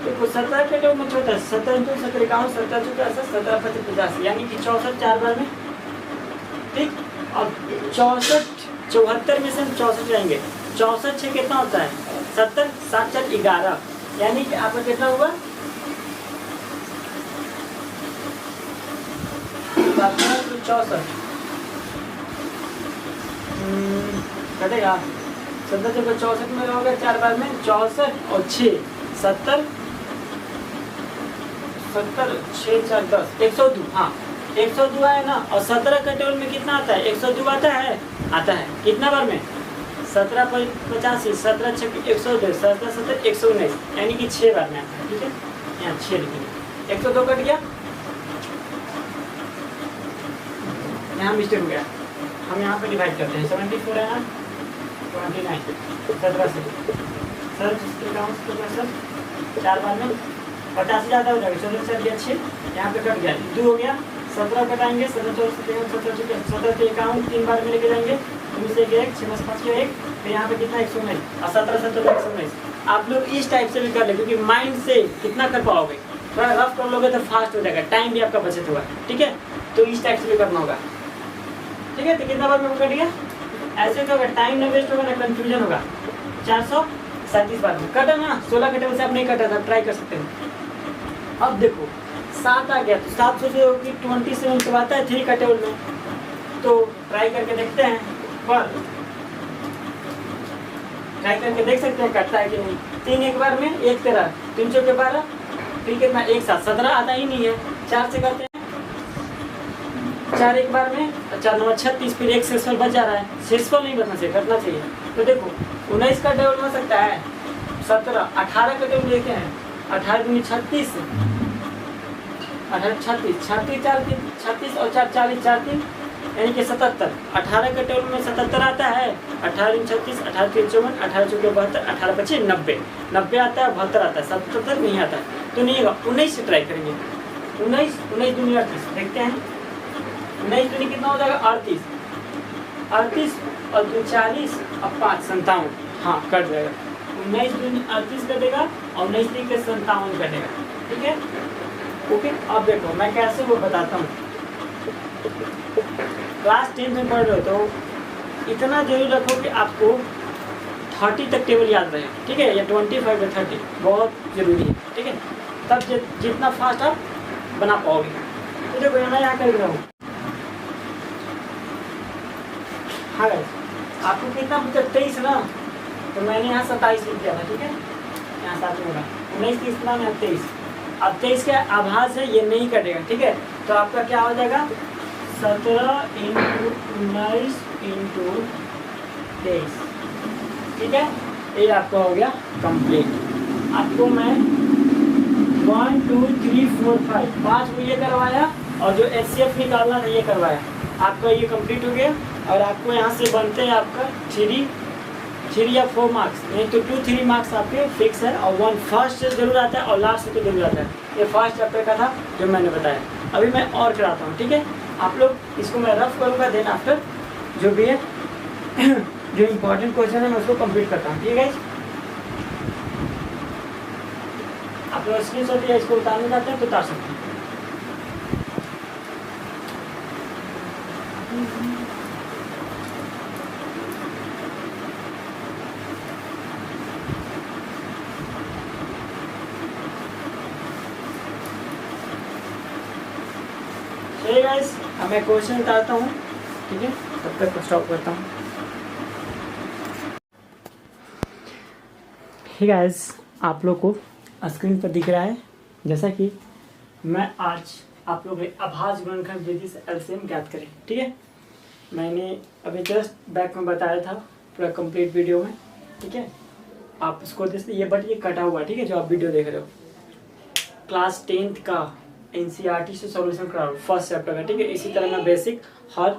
देखो 17 के टेबल में छोटा 17 2 17 51 17 2 17 25 50 यानी कि 64 4 बार में। ठीक, और 64 74 में से हम 64 जाएंगे। 64 6 कितना होता है 70 7 4 11 यानी कि आपका कितना हुआ 64 कटेगा 70 जब 64 में रहोगे 4 बार में 64 और 6 70 70 6 4 10 102। हाँ 102 है ना, और 17 का टेबल में कितना आता है 102 आता है कितना बार में 17 85 17 6 102 17 17 119 यानी कि 6 बार में आता है। ठीक है, यहाँ 6 लिखेंगे, 102 कट गया, यहाँ मिस्टेक हो गया। हम यहाँ पे डिवाइड करते हैं 74 है ना 29 17 से सर 4 बार में 50 ज़्यादा हो जाएगा 14 से दिया 6 यहाँ पे कट गया 2 हो गया 17 कटाएंगे 17 17 51 3 बार में लेके जाएंगे 2 से 1 6 5 के 1 फिर यहाँ पे कितना 119 और 17 17 119। आप लोग इस टाइप से भी कर ले क्योंकि माइंड से कितना कर पाओगे, थोड़ा रफ कर लोगे तो फास्ट हो जाएगा, टाइम भी आपका बचत होगा। ठीक है, तो इस टाइप से भी करना होगा। ठीक है, तो कितना बार में कट गया, ऐसे तो होगा टाइम ना वेस्ट होगा ना कंफ्यूजन होगा। 437 बार में कटा ना, 16 के टेबल से आप नहीं कटा था, ट्राई कर सकते हो। अब देखो 7 आ गया तो 7 सोचो कि 27 जब आता है 3 का टेबल में, तो ट्राई करके देखते हैं, पर ट्राई करके देख सकते हैं कटता है कि नहीं। 3 एक बार में 1 13 3 के 12 फिर कितना 1 7 17 आता ही नहीं है। 4 से करते हैं 4 एक बार में 4 9 36 फिर 1 शेषफल बच जा रहा है, शेषफल नहीं बनना चाहिए, कटना चाहिए। तो देखो 19 का टेबल बन सकता है 17 18 का टेबल देखते हैं 18 दूनी 36 18 36 36 4 3 36 और 4 40 4 3 यानी कि 77। 18 के टेबल में 77 आता है, 18 36 18 3 54 18 4 72 18 25 90 90 आता है, 72 आता है, 77 नहीं आता है तो नहीं होगा। 19 से ट्राई करेंगे, 19 19 दूनी 38 देखते हैं 19 दूनी कितना हो जाएगा 38 38 और 2 40 और 5 57। हाँ कट जाएगा, 19 दूनी 38 कटेगा और 19 दूनी के 57 कटेगा। ठीक है, ओके। अब देखो मैं कैसे वो बताता हूँ। क्लास 10 में पढ़ रहे हो तो इतना जरूर रखो कि आपको 30 तक टेबल याद रहे। ठीक है, या 25 या 30 बहुत जरूरी है। ठीक है, तब जितना फास्ट आप बना पाओगे। तो देखो मैं यहाँ कर रहा हूँ। हाँ आपको कितना पूछा 23 ना, तो मैंने यहाँ 27 लिख दिया था, ठीक है, यहाँ साथ में होगा 19 30 में 23। अब 23 के आभास है ये नहीं कटेगा, ठीक है, तो आपका क्या हो जाएगा 17 × 19 × 23, ठीक है, ये आपका हो गया कंप्लीट। आपको मैं 1 2 3 4 5 5 को ये करवाया और जो HCF निकालना था ये करवाया, आपका ये कंप्लीट हो गया। और आपको यहाँ से बनते हैं आपका 3 या 4 मार्क्स, नहीं तो 2 3 मार्क्स आपके फिक्स है, और 1 फर्स्ट से जरूर आता है और लास्ट से तो जरूर आता है। ये फर्स्ट चैप्टर का था जो मैंने बताया। अभी मैं और कराता हूँ, ठीक है, आप लोग इसको मैं रफ करूँगा, देन आफ्टर जो भी है जो इम्पोर्टेंट क्वेश्चन है मैं उसको कंप्लीट करता हूँ, ठीक है। आप लोग स्क्रीनशॉट या इसको उतारना चाहते हैं तो उतार सकते हैं। चलिए गाइस, अब मैं क्वेश्चन उतारता हूँ, ठीक है, तब तक स्टॉप करता हूँ। ठीक है गाइस, आप लोग को स्क्रीन पर दिख रहा है जैसा कि मैं आज आप लोग आभास गुणनखंड विधि से LCM ज्ञात करें, ठीक है। मैंने अभी जस्ट बैक में बताया था पूरा कंप्लीट वीडियो में, ठीक है, आप इसको देखते ये, बट ये कटा हुआ है, ठीक है, जो आप वीडियो देख रहे हो। क्लास 10th का NCERT से सॉल्यूशन करा फर्स्ट चैप्टर का, ठीक है। इसी तरह मैं बेसिक हर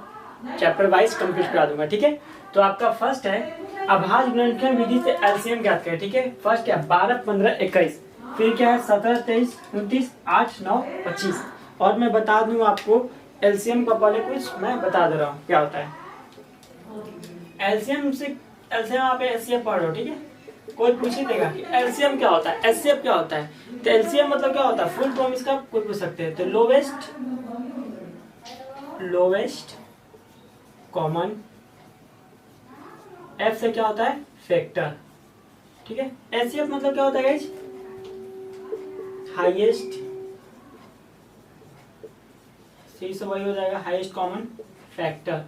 चैप्टर वाइज कंप्लीट करा दूंगा, ठीक है। तो आपका फर्स्ट है आभास गुणनखंड विधि से LCM ज्ञात करें, ठीक है। फर्स्ट क्या 12 15 21, फिर क्या है 17 23 29 8 9 25। और मैं बता दूं आपको LCM का पहले कुछ मैं बता दे रहा हूँ क्या होता है। LCM आप HCF पढ़ रहे हो, ठीक है। कोई पूछ ही देगा कि LCM क्या होता है, HCF क्या होता है, तो LCM मतलब क्या होता है, फुल फॉर्म इसका कोई पूछ सकते हैं। तो लोवेस्ट कॉमन, F से क्या होता है फैक्टर, ठीक है। HCF मतलब क्या होता है गाइस, हाईएस्ट, C से वही हो जाएगा हाईएस्ट कॉमन फैक्टर,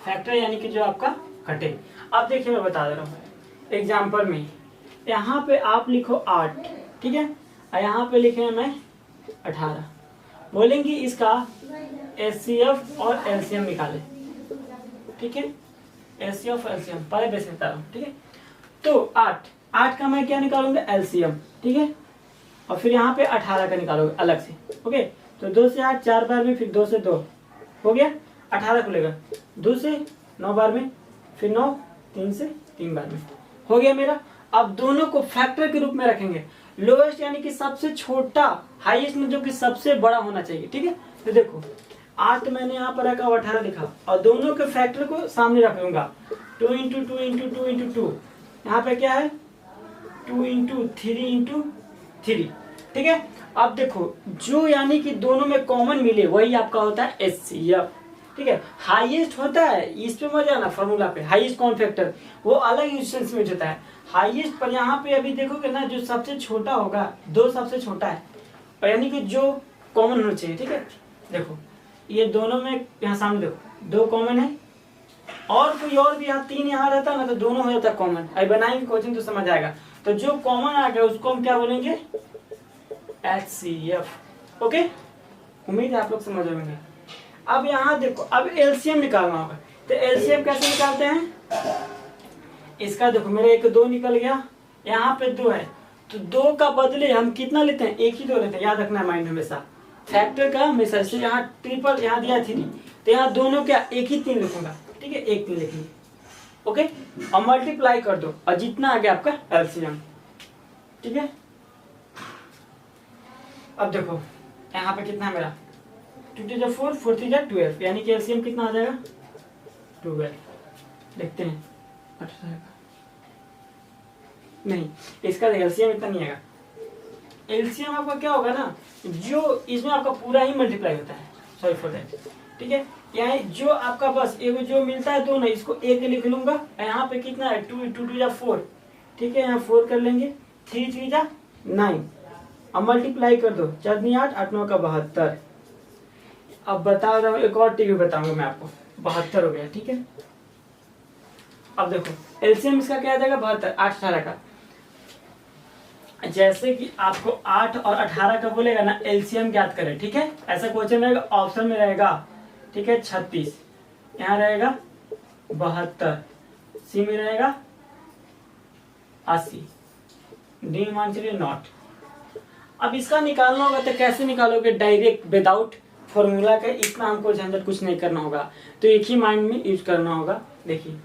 फैक्टर यानी कि जो आपका कटे। अब देखिए मैं बता दे रहा हूँ एग्जाम्पल में, यहाँ पे आप लिखो 8, ठीक है, और यहाँ पे लिखे मैं 18, बोलेंगे इसका HCF और LCM निकाले, ठीक है। HCF LCM पहले बेस बता रहा हूँ, ठीक है। तो 8 का मैं क्या निकालूंगा LCM, ठीक है, और फिर यहाँ पे 18 का निकालोगे अलग से, ओके। तो 2 से 8 4 बार में, फिर 2 से 2 हो गया, 18 खुलेगा, 2 से 9 बार में, फिर 9 3 से 3 बार में हो गया मेरा। अब दोनों को फैक्टर के रूप में रखेंगे, लोएस्ट यानी कि सबसे छोटा, हाईएस्ट में जो कि सबसे बड़ा होना चाहिए, ठीक है। तो देखो 8 मैंने यहाँ पर रखा और 18 लिखा, और दोनों के फैक्टर को सामने रख लूंगा, 2 × 2 × 2 × 2, यहाँ पे क्या है 2 × 3 × 3, ठीक है। अब देखो जो यानी कि दोनों में कॉमन मिले वही आपका होता है HCF, ठीक है। हाईएस्ट होता है, इस पे मत जाना फॉर्मूला पे, हाईएस्ट कॉमन फैक्टर वो अलग इंस्टेंस में होता है हाईएस्ट पर। यहाँ पे अभी देखोगे ना, जो सबसे छोटा होगा 2 सबसे छोटा है, और यानी कि जो कॉमन होना चाहिए, ठीक है। देखो ये दोनों में यहाँ सामने देखो 2 कॉमन है, और कोई और भी यहाँ 3 यहाँ रहता ना तो दोनों हो जाता है कॉमन। अभी बनाएंगे क्वेश्चन तो समझ आएगा। तो जो कॉमन आ गया उसको हम क्या बोलेंगे HCF, ओके। उम्मीद है आप लोग समझ होंगे। अब यहाँ देखो, अब LCM निकालना होगा, तो LCM कैसे निकालते हैं, इसका देखो मेरा 1 2 निकल गया, यहाँ पे 2 है, तो 2 का बदले हम कितना लेते हैं, 1 ही 2 लेते हैं, याद रखना है माइंड हमेशा फैक्टर का हमेशा। इसलिए यहाँ ट्रिपल यहाँ दिया 3, तो यहाँ दोनों क्या 1 ही 3 लिखूंगा, ठीक है, 1 3 लिखेंगे, ओके। और मल्टीप्लाई कर दो और जितना आ गया आपका LCM, ठीक है। अब देखो यहाँ पे कितना है मेरा 2 × 4 4 × 12, यानी कि LCM कितना आ जाएगा 12। देखते हैं 18 नहीं, इसका LCM इतना नहीं आएगा। LCM आपका क्या होगा ना, जो इसमें आपका पूरा ही मल्टीप्लाई होता है, सॉरी फॉर दैट, ठीक है। यहाँ जो आपका बस एक जो मिलता है 2 ना, इसको 1 लिख लूंगा, यहाँ पे कितना है 2 × 2 = 4, ठीक है, यहाँ 4 कर लेंगे, 3 × 3 = 9, अब मल्टीप्लाई कर दो, 4 × 8 8 9 का 72। अब बता रहा हूँ एक और टिक बताऊंगा मैं आपको, 72 हो गया, ठीक है। अब देखो एलसीएम इसका क्या आ जाएगा 72, 8 18 का। जैसे कि आपको 8 और 18 का बोलेगा ना एलसीएम ज्ञात करें, ठीक है। ऐसा क्वेश्चन रहेगा, ऑप्शन में रहेगा, ठीक है 36, यहाँ रहेगा 72, सी में रहेगा 80, डी मान चलिए नॉट। अब इसका निकालना होगा तो कैसे निकालोगे, डायरेक्ट विदाउट फॉर्मूला का, इतना हमको झंझट कुछ नहीं करना होगा, तो एक ही माइंड में यूज करना होगा। देखिए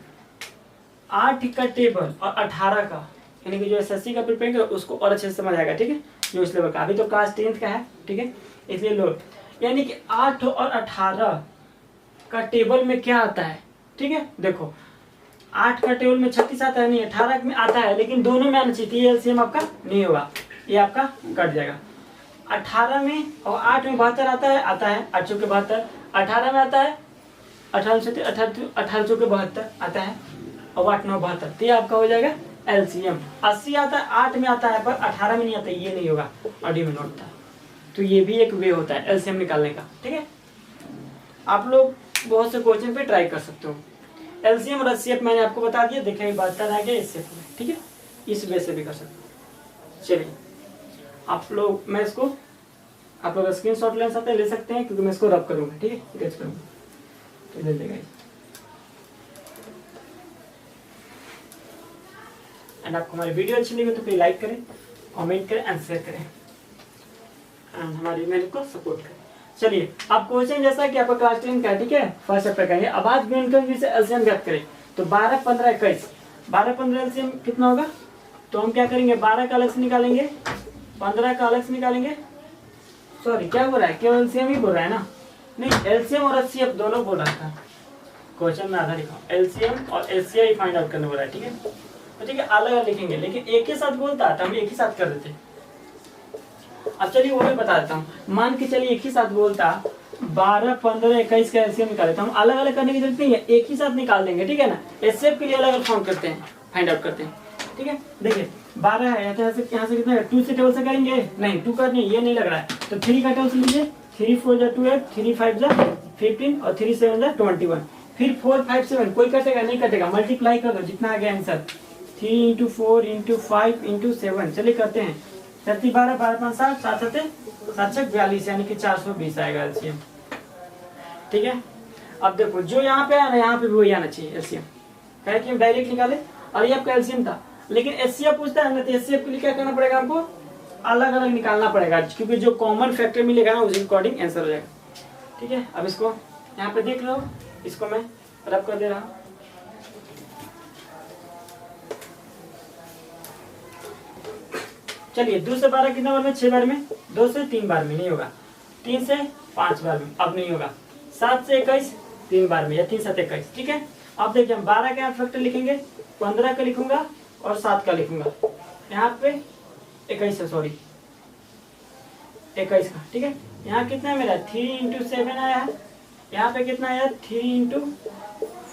8 का टेबल और 18 का, यानी कि जो एसएससी का प्रिपेयर करो उसको और अच्छे से समझ आएगा, ठीक है, जो इस लेवल का। अभी तो क्लास 10th का है, ठीक है, इसलिए लो, यानी कि 8 और 18 का टेबल में क्या आता है, ठीक है। देखो 8 का टेबल में 36 आता है, नहीं 18 में आता है, लेकिन दोनों में आना चाहिए, ये एलसीएम आपका नहीं होगा, ये आपका कट जाएगा। 18 में और 8 में 72 आता है, 8 चौके 72, 18 में आता है 18 चौके 72 आता है, और 8 9 72, तो ये आपका हो जाएगा एलसीएम। 80 आता है, 8 में आता है पर 18 में नहीं आता, ये नहीं होगा, और डी में नॉट था। तो ये भी एक वे होता है एलसीएम निकालने का, ठीक है। आप लोग बहुत से क्वेश्चन पे ट्राई कर सकते हो। एलसीएम और एचसीएफ मैंने आपको बता दिया, देखिए बात आ गया इससे, ठीक है, इस वे से भी कर सकते हो। चलिए आप लोग, मैं इसको, आप लोग स्क्रीनशॉट ले सकते हैं, ले सकते हैं, क्योंकि मैं इसको रब करूंगा, ठीक है, इरेज करूंगा, तो ले लेगा। एंड आपको हमारी वीडियो अच्छी लगी तो प्लीज लाइक करें, कमेंट करें एंड शेयर करें, एंड हमारी मेहनत को सपोर्ट करें। चलिए अब क्वेश्चन जैसा कि आपका क्लास 10 का, ठीक है, फर्स्ट चैप्टर का है। अब आज गुणनखंड से एलसीएम ज्ञात करें, तो 12 15 21, 12 15 एलसीएम कितना होगा, तो हम क्या करेंगे, 12 का अलग से निकालेंगे, 15 का अलग से निकालेंगे। सॉरी क्या बोल रहा है, केवल एलसीएम ही बोल रहा है ना, नहीं एलसीएम और एचसीएफ दोनों बोल रहा था, क्वेश्चन में आधा लिखा एलसीएम और एचसीआई फाइंड आउट करने बोला है, ठीक है। तो ठीक है अलग अलग लिखेंगे, लेकिन एक ही साथ बोलता था, हम एक ही साथ कर देते। अब चलिए वो भी बता देता हूँ, मान के चलिए एक ही साथ बोलता 12 15 21 का एलसीएम निकाले, तो हम अलग अलग करने की जरूरत नहीं है, एक ही साथ निकाल देंगे, ठीक है ना। एचसीएफ के लिए अलग अलग फाउंड करते हैं, फाइंड आउट करते हैं, ठीक है। देखिए 12 है, यहाँ से कितना है, 2 से टेबल से करेंगे, नहीं 2 करनी ये नहीं लग रहा है, तो 3 का टेबल से लीजिए, 3 4 जा 12, 3 5 जा 15 और 3 7 जा 21, फिर 4 5 7, कोई कटेगा नहीं कटेगा, मल्टीप्लाई कर दो जितना आ गया आंसर, 3 × 4 × 5 × 7, चलिए करते हैं, 30 12 12 5 7 7 7 7 42, यानी कि 420 आएगा एलसीएम, ठीक है। अब देखो जो यहाँ पे आया ना, यहाँ पे भी वही आना चाहिए एलसीएम, कहे कि हम डायरेक्ट निकाले, और ये आपका एलसीएम था, लेकिन एचसीएफ पूछता है ना, तो एचसीएफ के लिए क्या करना पड़ेगा, आपको अलग अलग निकालना पड़ेगा, क्योंकि जो कॉमन फैक्टर मिलेगा ना उसी अकॉर्डिंग आंसर हो जाएगा, ठीक है। अब इसको यहाँ पे देख लो, इसको मैं रब कर दे रहा हूँ, चलिए 2 से 12 कितना बार में, 6 बार में, 2 से 3 बार में नहीं होगा, 3 से 5 बार में, अब नहीं होगा, 7 से 21 3 बार में, या 3 7 21, ठीक है। अब देखिए हम 12 का फैक्टर लिखेंगे, 15 का लिखूंगा और 7 का लिखूंगा, यहाँ पे 21 है, सॉरी 21 का, ठीक है। यहाँ कितना है मेरा 3 × 7 आया है, यहाँ पे कितना आया 3 ×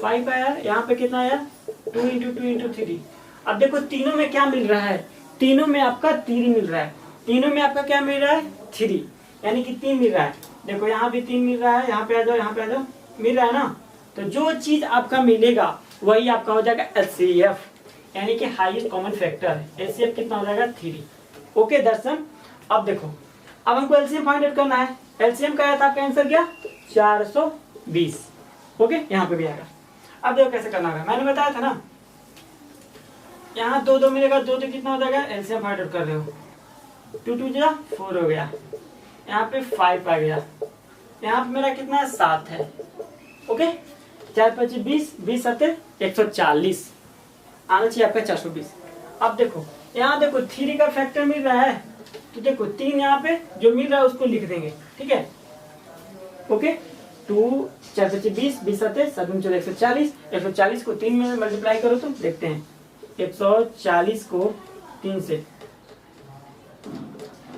5 आया, यहाँ पे कितना आया 2 × 2 × 3। अब देखो तीनों में क्या मिल रहा है, तीनों में आपका 3 मिल रहा है, तीनों में आपका क्या मिल रहा है 3, यानी कि 3 मिल रहा है। देखो यहाँ भी 3 मिल रहा है, यहाँ पे आ जाओ, यहाँ पे आ जाओ, मिल रहा है ना। तो जो चीज आपका मिलेगा वही आपका हो जाएगा एचसीएफ, यानी कि हाईएस्ट कॉमन फैक्टर। एचसीएफ कितना हो जाएगा 3। ओके दर्शन, अब देखो अब हमको एलसीएम फाइंड आउट करना है। एलसीएम का आया था आपका आंसर क्या 420। ओके यहाँ पे भी आएगा। अब देखो कैसे करना है, मैंने बताया था ना, यहाँ 2 2 मिलेगा, 2 2 कितना हो जाएगा, एलसीएम फाइंड आउट कर रहे हो, 2 2 जा 4 हो गया, यहाँ पे 5 आ गया, यहाँ पे मेरा कितना है 7 है। ओके 4 5 20, 20 7 140 आना चाहिए आपका 420। अब देखो यहाँ देखो 3 का फैक्टर मिल रहा है, तो देखो 3 यहाँ पे जो मिल रहा है उसको लिख देंगे, ठीक है। ओके 2 4 5 20, 20 7 7 140, 140 को 3 में मल्टीप्लाई करो तो देखते हैं 140 को 3 से।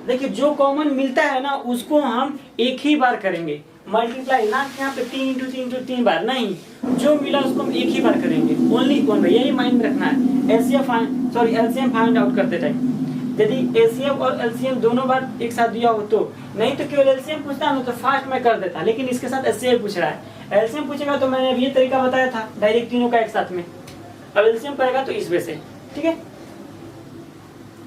देखिए जो कॉमन मिलता है ना उसको हम एक ही बार करेंगे मल्टीप्लाई, ना कि यहाँ पे 3 × 3 × 3 बार नहीं, जो मिला उसको हम एक ही बार करेंगे, ओनली वन बार, यही माइंड रखना है। एलसीएम फाइंड आउट करते टाइम यदि एलसीएम और एलसीएम दोनों बार एक साथ दिया हो तो, नहीं तो केवल एलसीएम पूछता है तो फास्ट में कर देता, लेकिन इसके साथ एचसीएफ पूछ रहा है। एलसीएम पूछेगा तो मैंने अभी ये तरीका बताया था, डायरेक्ट तीनों का एक साथ में, अब एलसीएम पड़ेगा तो इस वे से, ठीक है।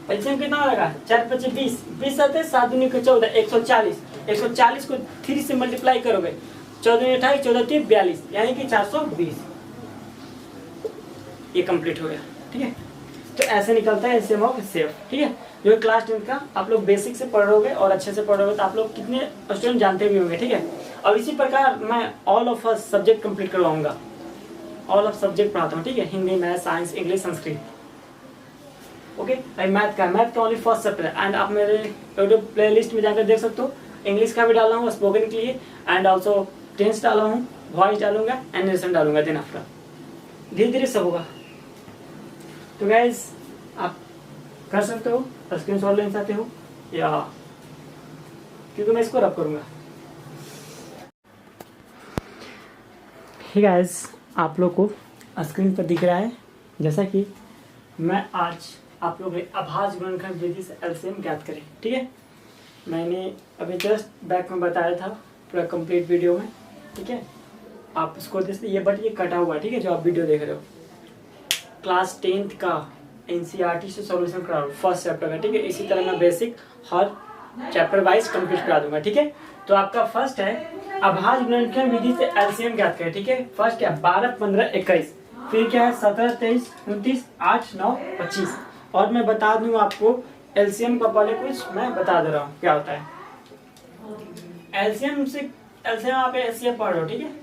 एलसीएम कितना होगा, 4 × 5 = 20, 20 आते 7 दूनी को 14, 140, 140 को 3 से मल्टीप्लाई करोगे, 14 × 28, 14 × 42, यानी कि 420। ये कंप्लीट हो गया, ठीक है। तो ऐसे निकलता है एलसीएम ऑफ एचसीएफ, ठीक है। जो क्लास 10 का आप लोग बेसिक से पढ़ोगे और अच्छे से पढ़ोगे तो आप लोग कितने स्टूडेंट जानते भी होंगे, ठीक है। और इसी प्रकार मैं ऑल ऑफ सब्जेक्ट कंप्लीट करवाऊंगा, ऑल ऑफ सब्जेक्ट पढ़ाता हूँ, ठीक है। Hindi, math, science, English, Sanskrit, okay. Math का ओनली फर्स्ट चैप्टर है। एंड आप मेरे यूट्यूब प्ले लिस्ट में जाकर देख सकते हो, इंग्लिश का भी डाला हूँ स्पोकन के लिए, एंड ऑल्सो टेंस डाला हूँ, वॉइस डालूंगा, एनिमेशन डालूंगा, देन आफ्टर धीरे धीरे सब होगा। तो गाइज आप कर सकते हो, स्क्रीनशॉट लेना चाहते हो या, क्योंकि मैं इसको रब करूंगा। हे गाइज, आप लोग को स्क्रीन पर दिख रहा है जैसा कि मैं आज आप लोग अभाज्य गुणनखंड विधि से एलसीएम ज्ञात करें, ठीक है। मैंने अभी जस्ट बैक में बताया था पूरा कंप्लीट वीडियो में, ठीक है। आप इसको देखिए, ये बट ये कटा हुआ है, ठीक है, जो आप वीडियो देख रहे हो। क्लास 10th का एनसीईआरटी से सॉल्यूशन करा फर्स्ट चैप्टर का, ठीक है। इसी तरह मैं बेसिक हर चैप्टर वाइज कंप्लीट करा दूंगा, ठीक है। तो आपका फर्स्ट है अभाज्य गुणनखंड विधि से एलसीएम ज्ञात करें, ठीक है। फर्स्ट क्या, 12, 15, 21, फिर क्या है 17, 23, 29, 8, 9, 25। और मैं बता दूं आपको एलसीएम का पहले कुछ मैं बता दे रहा हूँ क्या होता है। एलसीएम आप एचसीएफ पढ़ रहे हो, ठीक है।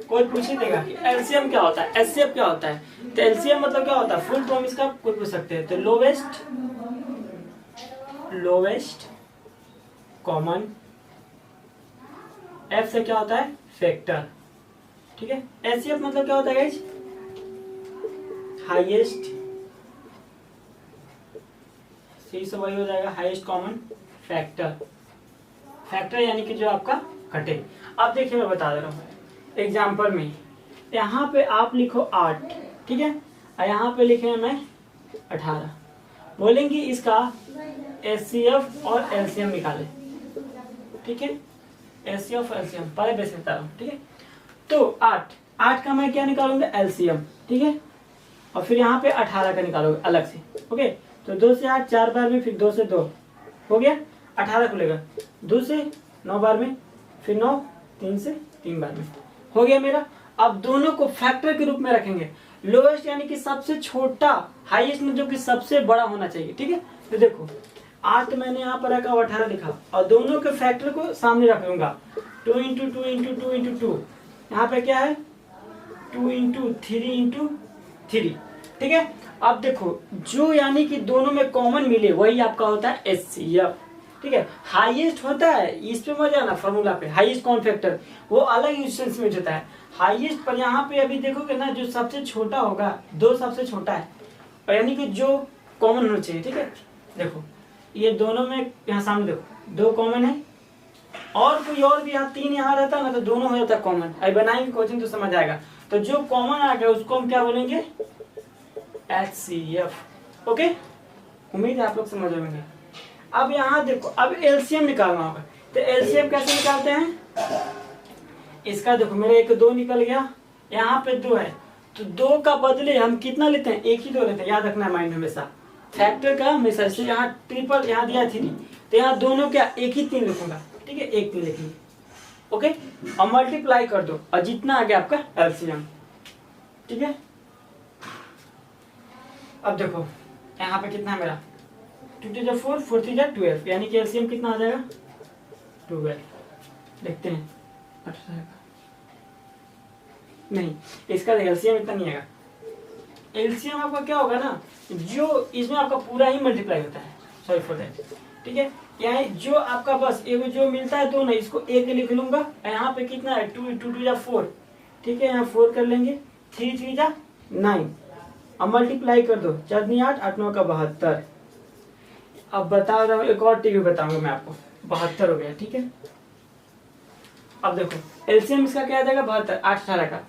कोई पूछ ही देगा कि एलसीएम क्या होता है, एचसीएफ क्या होता है। तो एलसीएम मतलब क्या होता है, फुल फॉर्म इसका कोई पूछ सकते हैं। तो लोवेस्ट कॉमन, एफ से क्या होता है, फैक्टर, ठीक है। एचसीएफ मतलब क्या होता है गाइस, हाईएस्ट, सी से वही हो जाएगा हाईएस्ट कॉमन फैक्टर, फैक्टर यानी कि जो आपका घटे। अब देखिए मैं बता दे रहा हूँ एग्जाम्पल में, यहाँ पे आप लिखो 8, ठीक है, और यहाँ पे लिखे मैं 18। बोलेंगे इसका एचसीएफ और एलसीएम निकाले, ठीक है। एचसीएफ एलसीएम पहले बेस बता रहा हूँ, ठीक है। तो 8 का मैं क्या निकालूंगा, एलसीएम, ठीक है। और फिर यहाँ पे 18 का निकालोगे अलग से, ओके। तो 2 से 8 4 बार में, फिर 2 से 2 हो गया, 18 खुलेगा। 2 से 9 बार में, फिर 9, 3 से 3 बार में हो गया मेरा। अब दोनों को फैक्टर के रूप में रखेंगे, लोएस्ट यानी कि सबसे छोटा, हाईएस्ट में जो कि सबसे बड़ा होना चाहिए, ठीक है। तो देखो 8 मैंने यहाँ पर रखा, 18 लिखा, और दोनों के फैक्टर को सामने रख लूंगा। 2 × 2 × 2 × 2, यहाँ पे क्या है 2 × 3 × 3, ठीक है। अब देखो जो यानी कि दोनों में कॉमन मिले वही आपका होता है एचसीएफ, ठीक है। हाईएस्ट होता है, इस पे मत जाना फॉर्मूला पे, हाईएस्ट कॉमन फैक्टर वो अलग इंस्टेंस में होता है हाईएस्ट पर। यहाँ पे अभी देखोगे ना, जो सबसे छोटा होगा 2 सबसे छोटा है, और यानी कि जो कॉमन होना चाहिए, ठीक है। देखो ये दोनों में, यहाँ सामने देखो 2 कॉमन है, और कोई और भी यहाँ 3 यहाँ रहता ना तो दोनों हो जाता है कॉमन। अब बनाएंगे कोचिंग तो समझ आएगा। तो जो कॉमन आ गया उसको हम क्या बोलेंगे, एचसीएफ, ओके। उम्मीद है आप लोग समझ होंगे। अब यहाँ देखो, अब एलसीएम निकालना होगा। तो एलसीएम कैसे निकालते हैं, इसका देखो मेरा 1 2 निकल गया, यहाँ पे 2 है, तो 2 का बदले हम कितना लेते हैं, 1 ही 2 लेते हैं, याद रखना है माइंड हमेशा फैक्टर का हमेशा। इसलिए यहाँ ट्रिपल यहाँ दिया 3, तो यहाँ दोनों क्या 1 ही 3 लिखूंगा, ठीक है, 1 3 लिखेंगे, ओके। और मल्टीप्लाई कर दो, और जितना आ गया आपका एलसीएम, ठीक है। अब देखो यहाँ पे कितना है मेरा, 2 × 4, 4 × 3 = 12, यानी कि एलसीएम कितना आ जाएगा 12। देखते हैं 18 नहीं, इसका एलसीएम इतना नहीं आएगा। एलसीएम आपका क्या होगा ना, जो इसमें आपका पूरा ही मल्टीप्लाई होता है, सॉरी फॉर दैट, ठीक है। यहाँ जो आपका बस एक जो मिलता है तो नहीं, इसको 1 लिख लूंगा। यहाँ पे कितना है 2 × 2 = 4, ठीक है। यहाँ 4 कर लेंगे, 3 × 3 = 9, अब मल्टीप्लाई कर दो, 4 × 8, 8 9 का 72। अब बता रहा हूँ एक और टिक बताऊंगा मैं आपको, 72 हो गया, ठीक है। अब देखो एलसीएम इसका क्या आ जाएगा 72, 8 18 का।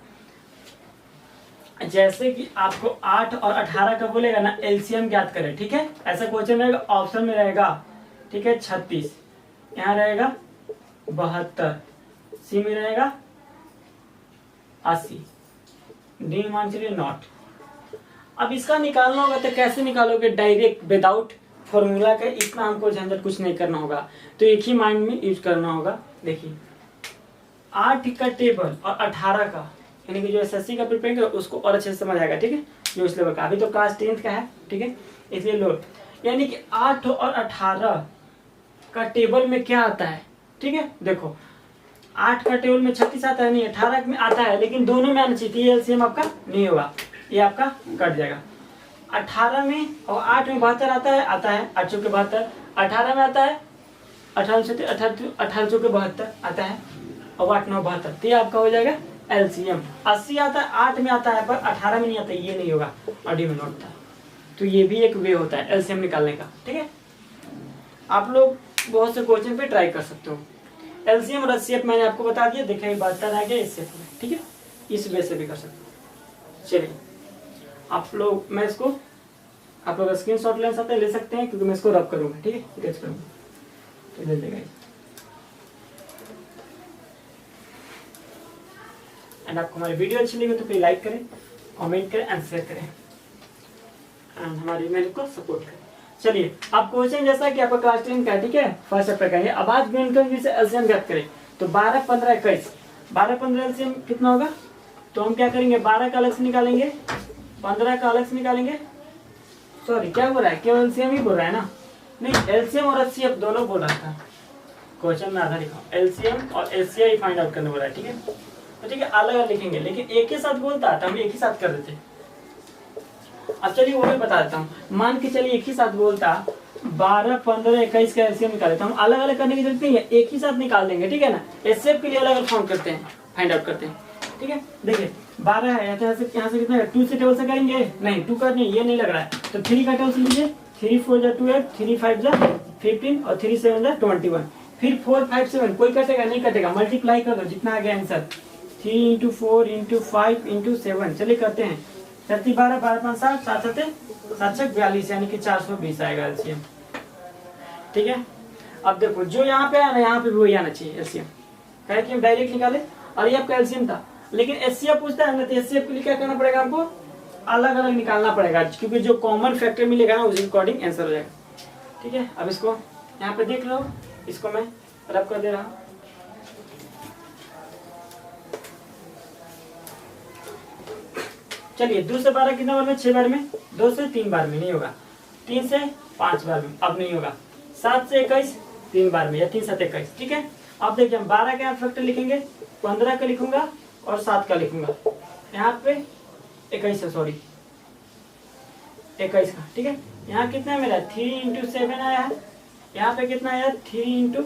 जैसे कि आपको 8 और 18 का बोलेगा ना एलसीएम ज्ञात करें, ठीक है। ऐसा क्वेश्चन रहेगा, ऑप्शन में रहेगा, ठीक है 36, यहाँ रहेगा 72, सी में रहेगा 80, डी मान चलिए नॉट। अब इसका निकालना होगा तो कैसे निकालोगे, डायरेक्ट विदाउट फॉर्मूला का, इतना हमको झंझट कुछ नहीं करना होगा, तो एक ही माइंड में यूज करना होगा। देखिए 8 का टेबल और 18 का, यानी कि जो एसएससी का प्रिपेयर करो उसको और अच्छे से समझ आएगा, ठीक है, जो इस लेवल का, अभी तो क्लास 10th का है, ठीक है, इसलिए लो, यानी कि 8 और 18 का टेबल में क्या आता है, ठीक है, देखो 8 का टेबल में 36 आता है, नहीं 18 में आता है, लेकिन दोनों में आना चाहिए, एलसीएम आपका नहीं होगा, ये आपका कट जाएगा। 18 में और 8 में 72 आता है, 8 चौके 72, 18 में आता है 18 चौके 72 आता है, और 8 9 72, तो ये आपका हो जाएगा एलसीएम। 80 आता है, 8 में आता है पर 18 में नहीं आता, ये नहीं होगा, ऑडी में नोट था, तो ये भी एक वे होता है एलसीएम निकालने का, ठीक है। आप लोग बहुत से क्वेश्चन पे ट्राई कर सकते हो। एलसीएम और एचसीएफ मैंने आपको बता दिया, देखिए 72 आ गया इससे, ठीक है, इस वे से भी कर सकते हो। चलिए आप लोग, मैं इसको, आप लोग स्क्रीनशॉट ले सकते हैं, क्योंकि मैं इसको रब करूंगा, ठीक है, इरेज करूंगा, तो ले लेगा। एंड आपको हमारी वीडियो अच्छी लगी तो प्लीज लाइक करें, कमेंट करें एंड शेयर करें, एंड हमारी मेल को सपोर्ट करें। चलिए अब क्वेश्चन जैसा कि आपका क्लास 10 का, ठीक है, फर्स्ट चैप्टर का है। अब आज गुणनखंड से एलसीएम ज्ञात करें, तो 12 15 21, 12 15 एलसीएम कितना होगा, तो हम क्या करेंगे, 12 का अलग से निकालेंगे, 15 का अलग से निकालेंगे, सॉरी क्या बोल रहा है, केवल एलसीएम ही बोल रहा है ना, नहीं एलसीएम और एचसीएफ दोनों बोल रहा था, क्वेश्चन में आधा लिखा एलसीएम और एचसीआई फाइंड आउट करने बोला है, ठीक है, तो ठीक है अलग अलग लिखेंगे, लेकिन एक ही साथ बोलता था, हम एक ही साथ कर देते। अब चलिए वो मैं बता देता हूँ, मान के चलिए एक ही साथ बोलता 12 15 21 का एलसीएम निकाले, तो हम अलग अलग करने की जरूरत नहीं है, एक ही साथ निकाल देंगे, ठीक है ना। एचसीएफ के लिए अलग अलग फाउंड करते हैं, फाइंड आउट करते हैं, ठीक है। देखिए 12 है, यहाँ से कितना है, 2 से टेबल से करेंगे, नहीं 2 करनी ये नहीं लग रहा है, तो 3 का टेबल से लीजिए, 3 4 जा 12, 3 5 जा 15 और 3 7 जा 21, फिर 4 5 7, कोई कटेगा नहीं कटेगा, मल्टीप्लाई कर दो जितना आ गया आंसर, 3 × 4 × 5 × 7, चलिए करते हैं, 30 12 12 5 7 7 7 7 42, यानी कि 420 आएगा एलसीएम, ठीक है। अब देखो जो यहाँ पे आया ना, यहाँ पे भी वही आना चाहिए एलसीएम, कहे कि हम डायरेक्ट निकाले, और ये आपका एलसीएम था, लेकिन एचसीएफ पूछता है ना, तो एचसीएफ के लिए क्या करना पड़ेगा, आपको अलग अलग निकालना पड़ेगा, क्योंकि जो कॉमन फैक्टर मिलेगा ना उसी अकॉर्डिंग आंसर हो जाएगा, ठीक है। अब इसको यहाँ पे देख लो, इसको मैं रब कर दे रहा हूँ, चलिए 2 से 12 कितना बार में, 6 बार में, 2 से 3 बार में नहीं होगा, 3 से 5 बार में, अब नहीं होगा, 7 से 21 3 बार में, या 3 7 21, ठीक है। अब देखिए हम 12 का फैक्टर लिखेंगे, 15 का लिखूंगा और 7 का लिखूंगा, यहाँ पे 21 है, सॉरी 21 का, ठीक है। यहाँ कितना है मेरा, 3 × 7 आया है, यहाँ पे कितना आया, 3 ×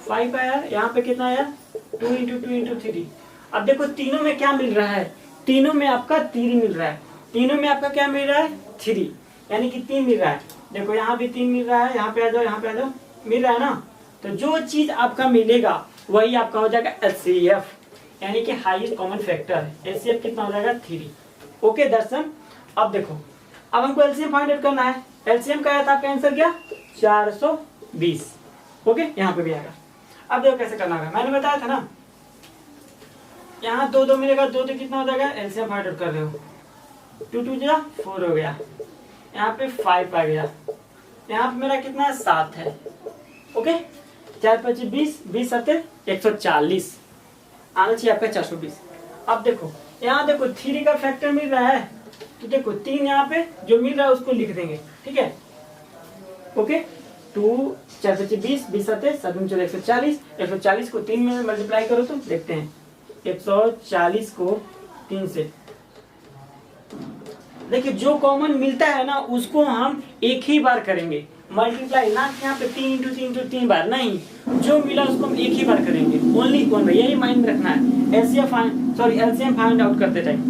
5 आया, यहाँ पे कितना आया, 2 × 2 × 3। अब देखो तीनों में क्या मिल रहा है, तीनों में आपका 3 मिल रहा है, तीनों में आपका क्या मिल रहा है, 3, यानी कि 3 मिल रहा है। देखो यहाँ भी 3 मिल रहा है, यहाँ पे आ जाओ, यहाँ पे आ जाओ, मिल रहा है ना, तो जो चीज आपका मिलेगा वही आपका हो जाएगा एचसीएफ, यानी कि हाईएस्ट कॉमन फैक्टर। एचसीएफ कितना हो जाएगा, 3। ओके दर्शन, अब देखो अब हमको एलसीएम फाइंड आउट करना है, एलसीएम का आया था आपका आंसर क्या, 420। ओके यहाँ पे भी आएगा। अब देखो कैसे करना होगा, मैंने बताया था ना, यहाँ 2 2 मिलेगा, 2 तो कितना हो जाएगा, एलसीएम फाइंड आउट कर रहे हो, 2 2 जा 4 हो गया, यहाँ पे 5 आ गया, यहाँ पे मेरा कितना है, 7 है। ओके 4 5 20, 20 7 140 आना चाहिए आपका 420। अब देखो यहाँ देखो 3 का फैक्टर मिल रहा है, तो देखो 3 यहाँ पे जो मिल रहा है उसको लिख देंगे, ठीक है। ओके 2 4 5 20, 20 7 7 140, 140 को 3 में मल्टीप्लाई करो तो देखते हैं 140 को 3 से, देखिए जो कॉमन मिलता है ना उसको हम एक ही बार करेंगे मल्टीप्लाई, ना कि यहाँ पे 3 × 3 × 3 बार नहीं, जो मिला उसको हम एक ही बार करेंगे, ओनली वन, यही माइंड रखना है। एलसीएम फाइंड आउट करते टाइम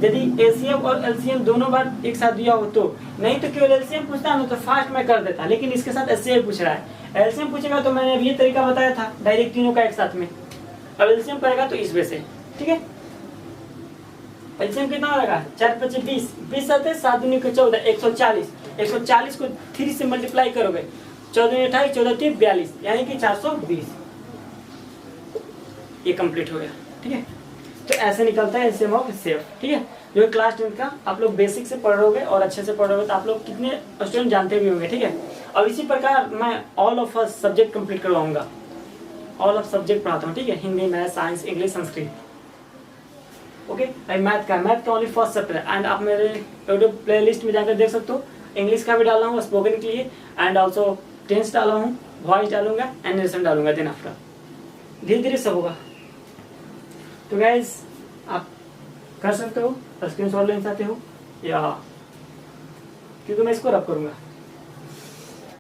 यदि एलसीएम और एलसीएम दोनों बार एक साथ दिया हो तो, नहीं तो केवल एलसीएम पूछता है तो फास्ट में कर देता, लेकिन इसके साथ एचसीएफ पूछ रहा है। एलसीएम पूछेगा तो मैंने अभी ये तरीका बताया था, डायरेक्ट तीनों का एक साथ में, अब एलसीएम करेगा तो इस वे से, ठीक है। एलसीएम कितना हो जाएगा, 4 5 20, 20 7 7 दूनी को 14, 140, 140 को 3 से मल्टीप्लाई करोगे, 14 28 14 3 42, यानी कि 420। ये कंप्लीट हो गया, ठीक है। तो ऐसे निकलता है एलसीएम ऑफ एचसीएफ, ठीक है। जो क्लास 10 का आप लोग बेसिक से पढ़ रहोगे और अच्छे से पढ़ोगे तो आप लोग कितने स्टूडेंट जानते भी होंगे, ठीक है। अब इसी प्रकार मैं ऑल ऑफ सब्जेक्ट कंप्लीट करवाऊंगा, ऑल ऑफ सब्जेक्ट पढ़ाता हूँ, ठीक है। Hindi, math, science, English, Sanskrit, okay. Math का ओनली फर्स्ट चैप्टर है एंड आप मेरे यूट्यूब प्ले लिस्ट में जाकर देख सकते हो। इंग्लिश का भी डाला हूँ स्पोकन के लिए एंड ऑल्सो टेंस डाला हूँ, वॉइस डालूंगा एंड नरेशन डालूंगा, देन आफ्टर धीरे धीरे सब होगा। तो गाइज आप कर सकते हो, स्क्रीन शॉट लेना चाहते हो या, क्योंकि मैं इसको रब करूँगा।